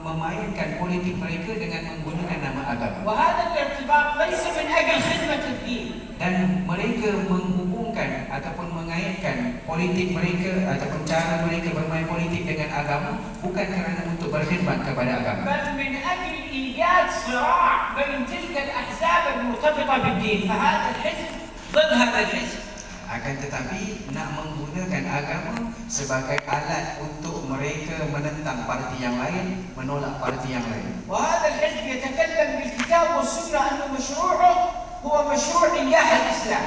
memainkan politik mereka dengan menggunakan nama agama. وهذا الارتباط ليس من أجل خدمة الدين. Dan mereka menghubungkan ataupun mengaitkan politik mereka ataupun cara mereka bermain politik dengan agama bukan kerana untuk berkhidmat kepada agama, بل من أجل إيجاد صراع بين تلك الأحزاب المرتبطة بالدين. فهذا الحزب ضد هذا الحزب. akan tetapi nak menggunakan agama sebagai alat untuk mereka menentang parti yang lain, menolak parti yang lain. وهذا الحزب يتكلم بالكتاب والسنة أن مشروعه هو مشروع إياه الإسلام.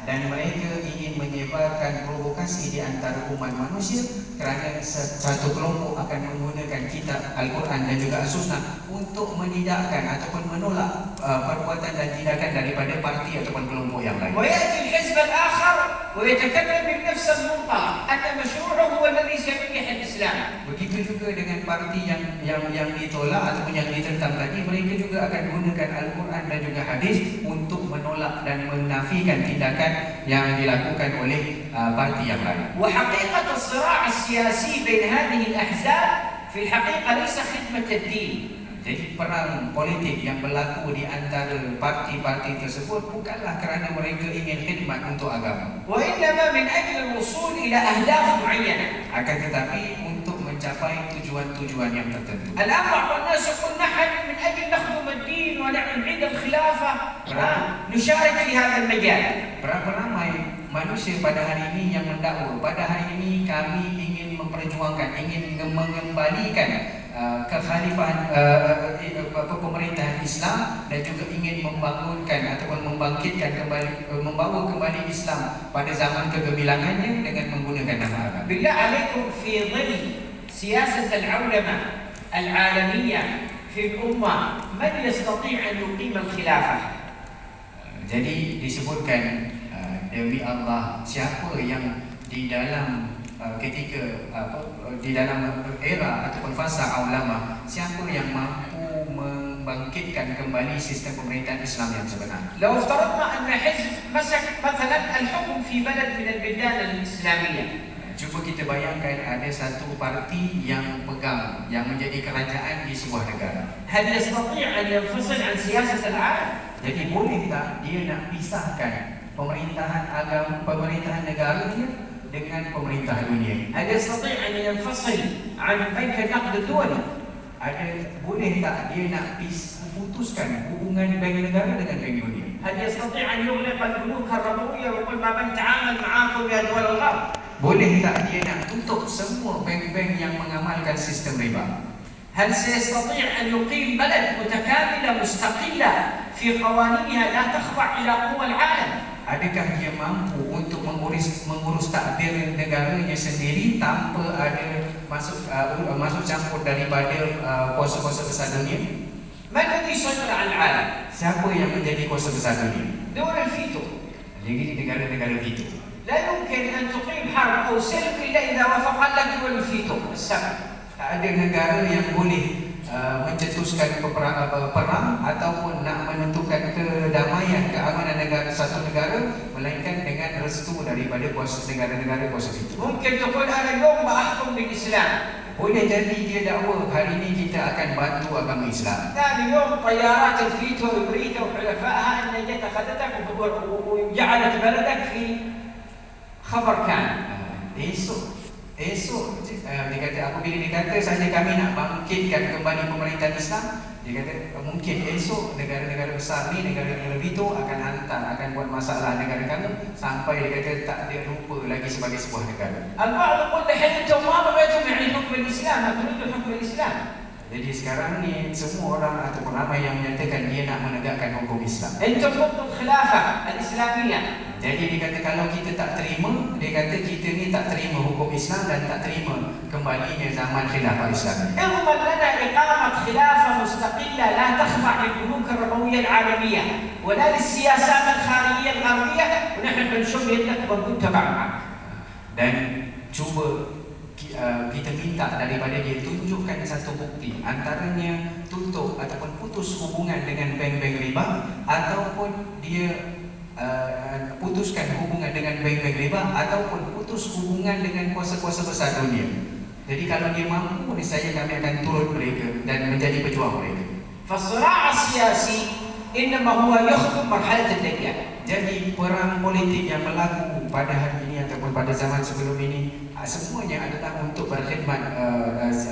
Dan mereka ingin menyebarkan provokasi di antara umat manusia kerana satu kelompok akan menggunakan kitab Al-Quran dan juga As-Sunnah untuk menidakkan ataupun menolak perbuatan dan tindakan daripada parti ataupun kelompok yang lain. ويأتي الحزب الآخر ويتكلم بنفس المنطلق أن مشروعه هو الذي سينجح الإسلام. Begitu juga dengan parti yang ditolak ataupun yang ditentang tadi, mereka juga akan menggunakan Al-Quran dan juga hadis untuk menolak dan menafikan tindakan yang dilakukan oleh parti yang lain. وحقيقة الصراع السياسي بين هذه الأحزاب في الحقيقة ليس خدمة الدين. Jadi perang politik yang berlaku di antara parti-parti tersebut bukanlah kerana mereka ingin khidmat untuk agama, وإنما من أجل الوصول إلى أهداف معينة. akan tetapi untuk mencapai tujuan-tujuan yang tertentu. الآن بعض الناس يقول نحن من أجل نخدم الدين ونعيد الخلافة نشارك في هذا المجال. Berapa ramai manusia pada hari ini yang mendakwa, pada hari ini kami ingin memperjuangkan, ingin mengembalikan kekhalifahan pemerintahan Islam dan juga ingin membangunkan ataupun membangkitkan kembali, membawa kembali Islam pada zaman kegemilangannya dengan menggunakan nama agama. بالله عليكم في ظل سياسة العولمة العالمية في الأمة من يستطيع أن يقيم الخلافة؟ Jadi disebutkan demi Allah, siapa yang di dalam di dalam era ataupun fasa ulama, siapa yang mampu membangkitkan kembali sistem pemerintahan Islam yang sebenar. لو افترضنا أن حزب مسك مثلا الحكم في بلد من البلدان الإسلامية. Cuba kita bayangkan ada satu parti yang pegang, yang menjadi kerajaan di sebuah negara. هل يستطيع أن ينفصل عن سياسة العالم؟ Jadi boleh tak dia nak pisahkan pemerintahan agama, pemerintahan negara dia dengan pemerintah dunia? هل يستطيع أن ينفصل عن بنك النقد الدولي؟ Boleh tak dia nak putuskan hubungan bank negara dengan bank dunia? هل يستطيع أن يغلق البنوك الربوية ويقول ما بنتعامل معاكم يا دول الغرب؟ Boleh tak dia nak tutup semua bank-bank yang mengamalkan sistem riba? هل سيستطيع أن يقيم بلد متكاملة مستقلة في قوانينها لا تخضع إلى قوى العالم؟ Adakah dia mampu untuk mengurus takdir negaranya sendiri tanpa ada masuk campur daripada kuasa-kuasa besar dunia? من الذي يسيطر على العالم؟ Siapa yang menjadi kuasa besar dunia? دول الفيتو. Jadi negara-negara itu. لا يمكن أن تقيم حرب أو سلم إلا إذا وافق لك دول الفيتو السبع. Tak ada negara yang boleh mencetuskan perang ataupun nak menentukan kedamaian, keamanan negara satu negara melainkan dengan restu daripada kuasa negara-negara kuasa itu. ممكن تقول أنا اليوم بأحكم بالإسلام. Boleh jadi dia dakwa hari ini kita akan bantu agama Islam. ثاني يوم طيارات الفيتو أمريكا وحلفائها أن جت أخذتك وجعلت بلدك في خبر كان. Esok dia kata apabila dia kata saja kami nak bangkitkan kembali pemerintahan Islam, dia kata mungkin esok negara-negara besar ni, negara-negara itu akan buat masalah negara kami sampai dia kata tak ada rupa lagi sebagai sebuah negara. البعض يقول الحين أنتم ما بغيتم يعني حكم الإسلام، ما تريدوا حكم الإسلام. Jadi sekarang ni semua orang ataupun ramai yang menyatakan dia nak menegakkan hukum Islam. أنتم ضد الخلافة الإسلامية. Jadi dia kata kalau kita tak terima, dia kata kita ni tak terima hukum Islam dan tak terima kembalinya zaman khilafah Islam. اضمن لنا إقامة خلافة مستقلة لا تخضع للبنوك الربوية العالمية ولا للسياسات الخارجية الغربية ونحن بنشوف يدك بنكون تبع معك. Dan cuba kita minta daripada dia tunjukkan satu bukti, antaranya tutup ataupun putus hubungan dengan bank-bank riba ataupun dia putuskan hubungan dengan bank-bank riba ataupun putus hubungan dengan kuasa-kuasa besar dunia. Jadi kalau dia mampu, niscaya kami akan turun mereka dan menjadi pejuang mereka. فالصراع السياسي إنما هو يخدم مرحلة الدجال. Jadi perang politik yang berlaku pada hari ini ataupun pada zaman sebelum ini semuanya adalah untuk berkhidmat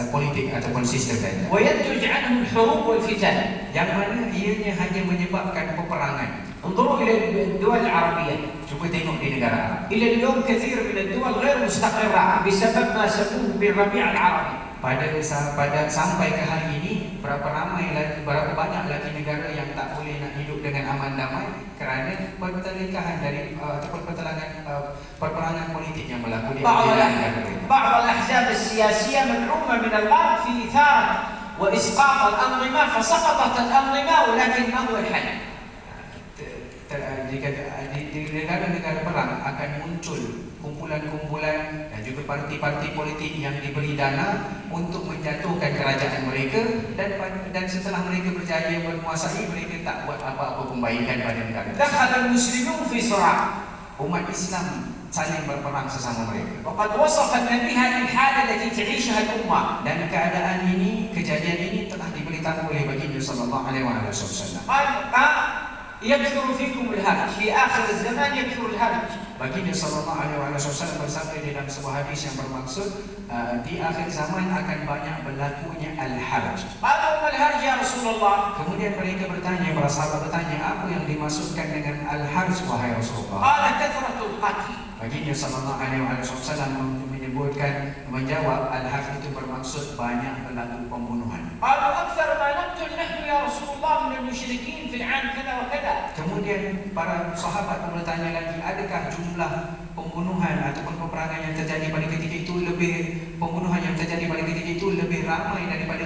politik ataupun sistem dajjal. وينتج عنه الحروب والفتن. Yang mana ianya hanya menyebabkan peperangan. انظروا إلى الدول العربية. Cuba tengok di negara Arab. إلى اليوم كثير من الدول غير مستقرة بسبب ما سموه بالربيع العربي. Sampai ke hari ini berapa banyak lagi negara yang tak boleh nak hidup dengan aman damai kerana pertelingkahan dari ataupun perperangan politik yang berlaku di negara. بعض الأحزاب السياسية مدعومة من الغرب في إثارة وإسقاط الأنظمة فسقطت الأنظمة ولكن ما هو الحل؟ Di negara-negara perang akan muncul kumpulan-kumpulan dan juga parti-parti politik yang diberi dana untuk menjatuhkan kerajaan mereka dan setelah mereka berjaya berkuasai, mereka tak buat apa-apa pembaikan pada negara. دخل المسلمون في صراع. Umat Islam saling berperang sesama mereka. وقد وصف النبي هذه الحالة التي تعيشها الأمة. Dan keadaan ini, kejadian ini telah diberitahu oleh baginda sallallahu alaihi wasallam. قال يكثر فيكم الهرج في آخر الزمان يكثر الهرج. Baginda sallallahu alaihi wasallam bersabda di dalam sebuah hadis yang bermaksud di akhir zaman akan banyak berlakunya al-harj. قالوا ما الهرج يا رسول الله؟ Kemudian mereka bertanya, para sahabat bertanya, apa yang dimaksudkan dengan al-harj wahai Rasulullah? قال كثرة القتل. Baginda sallallahu alaihi wasallam menjawab al-harj itu bermaksud banyak berlaku pembunuhan. قالوا أكثر ما نقتل نحن يا رسول الله من المشركين في العام كذا وكذا. Kemudian para sahabat bertanya lagi, adakah jumlah pembunuhan ataupun peperangan yang terjadi pada ketika itu lebih ramai daripada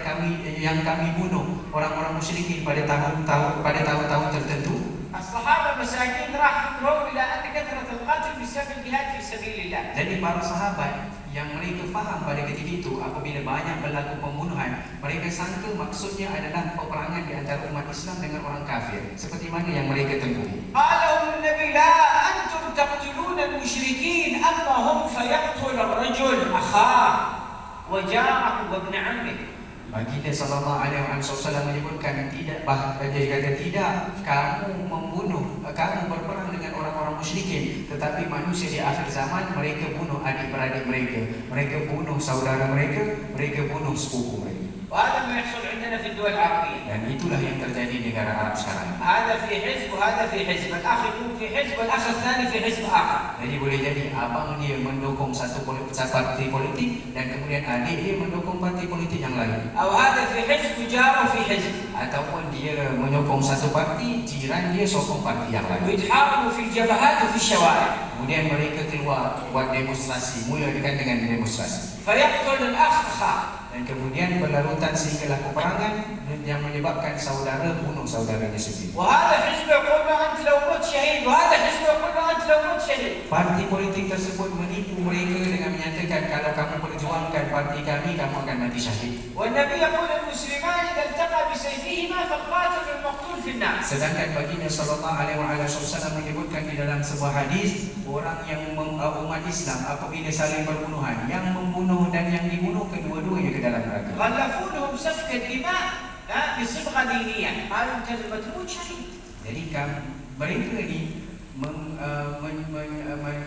yang kami bunuh orang-orang musyrikin pada tahun-tahun tertentu? الصحابة مساكين راح فكروا إلى أن كثرة القتل بسبب الجهاد في سبيل الله. Jadi para sahabat yang mereka faham pada ketika itu apabila banyak berlaku pembunuhan, mereka sangka maksudnya adalah peperangan di antara umat Islam dengan orang kafir, seperti mana yang mereka temui. قال لهم النبي: لا أنتم تقتلون المشركين، أما هم فيقتل الرجل أخاه وجاره وابن عمه. Baginda sallallahu alaihi wasallam menyebutkan tidak, dia kata tidak, kamu berperang dengan orang-orang musyrikin, tetapi manusia di akhir zaman mereka bunuh adik-beradik mereka bunuh saudara mereka bunuh sepupu mereka. وهذا ما يحصل عندنا في الدول العربية. Dan itulah yang terjadi di negara Arab sekarang. هذا في حزب وهذا في حزب، الأخ يكون في حزب والأخ الثاني في حزب آخر. Jadi boleh jadi abang dia mendukung satu parti politik dan kemudian adik dia mendukung parti politik yang lain. أو هذا في حزب وجاره في حزب. Ataupun dia menyokong satu parti, jiran dia sokong parti yang lain. ويتحاربوا في الجبهات وفي الشوارع. Kemudian mereka keluar buat demonstrasi, mulakan dengan demonstrasi. فيقتل الأخ أخاه. Dan kemudian berlarutan sehinggalah peperangan yang menyebabkan saudara bunuh saudaranya sendiri. وهذا حزب يقول له أنت لو مت شهيد، وهذا حزب يقول له أنت لو مت شهيد. Parti politik tersebut menipu mereka dengan menyatakan kalau kamu perjuangkan parti kami, kamu akan mati syahid. والنبي يقول المسلمان إذا التقى بسيفهما فالقاتل والمقتول في النار. Sedangkan baginda sallallahu alaihi wasallam menyebutkan di dalam sebuah hadis, orang yang umat Islam apabila saling berbunuhan, yang membunuh dan yang dibunuh kedua-duanya ke dalam neraka. غلفونهم سفك الدماء بصبغة دينية، قالوا أنت المتموت شهيد. Jadi mereka ini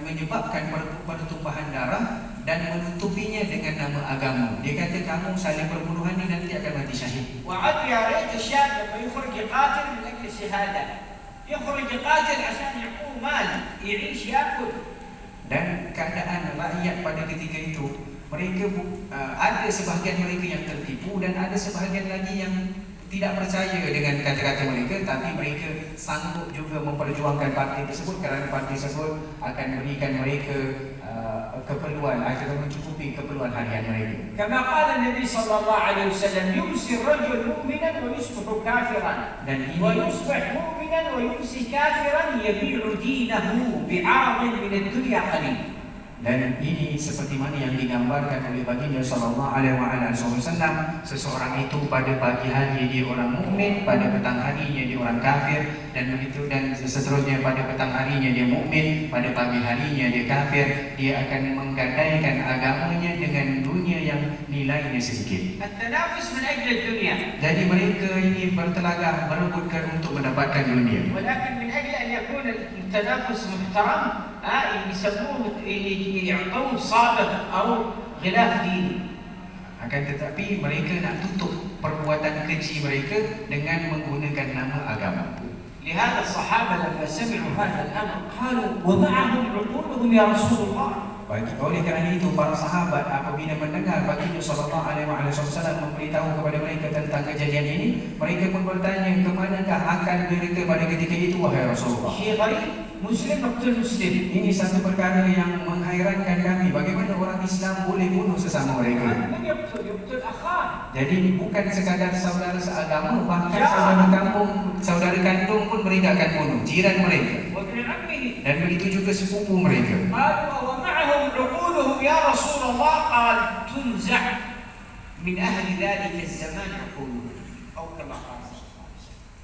menyebabkan pertumpahan darah dan menutupinya dengan nama agama. Dia kata kamu saling perbunuhan ini nanti akan mati syahid. وعد يا ريت الشاب لما يخرج يقاتل من أجل الشهادة، يخرج يقاتل عشان يعطوه مال يعيش يأكل. Dan keadaan rakyat pada ketika itu, mereka ada sebahagian mereka yang tertipu dan ada sebahagian lagi yang tidak percaya dengan kata-kata mereka, tapi mereka sanggup juga memperjuangkan parti tersebut kerana parti tersebut akan memberikan mereka keperluan atau mencukupi keperluan harian mereka. كما قال النبي صلى الله عليه وسلم: يمسي الرجل مؤمنا ويصبح كافرا، ويصبح مؤمنا ويمسي كافرا يبيع دينه بعرض من الدنيا قليل. Dan ini seperti mana yang digambarkan oleh baginda sallallahu alaihi wasallam, seseorang itu pada pagi hari dia orang mukmin, pada petang harinya dia orang kafir, dan begitu dan seterusnya, pada petang harinya dia mukmin, pada pagi harinya dia kafir. Dia akan menggadaikan agamanya dengan dunia yang nilainya sedikit. التنافس من أجل الدنيا. Jadi mereka ini bertelagah berebutkan untuk mendapatkan dunia. ولكن من أجل أن يكون التنافس محترم يسموه يعطوه صابغ أو غلاف ديني. Akan tetapi mereka nak tutup perbuatan keji mereka dengan menggunakan nama agama. لهذا الصحابة لما سمعوا هذا الأمر قالوا: ومعهم عقولهم يا رسول الله. Oleh kerana itu para sahabat apabila mendengar baginda sallallahu alaihi wasallam memberitahu kepada mereka tentang kejadian ini, mereka pun bertanya, ke manakah akal mereka pada ketika itu wahai Rasulullah? شيء غريب، مسلم يقتل مسلم. Ini satu perkara yang menghairankan kami, bagaimana orang Islam boleh bunuh sesama mereka. من يقتل أخاه. Jadi bukan sekadar saudara seagama, bahkan saudara kandung pun mereka akan bunuh, jiran mereka. وابن عمه. Dan begitu juga sepupu mereka. قالوا: ومعهم عقولهم يا رسول الله. قال: تنزع من أهل ذلك الزمان عقولهم، أو كما قال.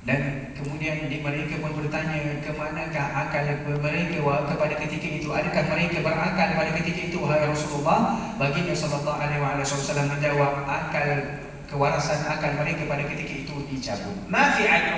Dan kemudian mereka pun bertanya, ke manakah akal mereka kepada ketika itu? Adakah mereka berakal pada ketika itu wahai Rasulullah? Baginda sallallahu alaihi wasallam menjawab, kewarasan akal mereka pada ketika itu dicabut. ما في عقل.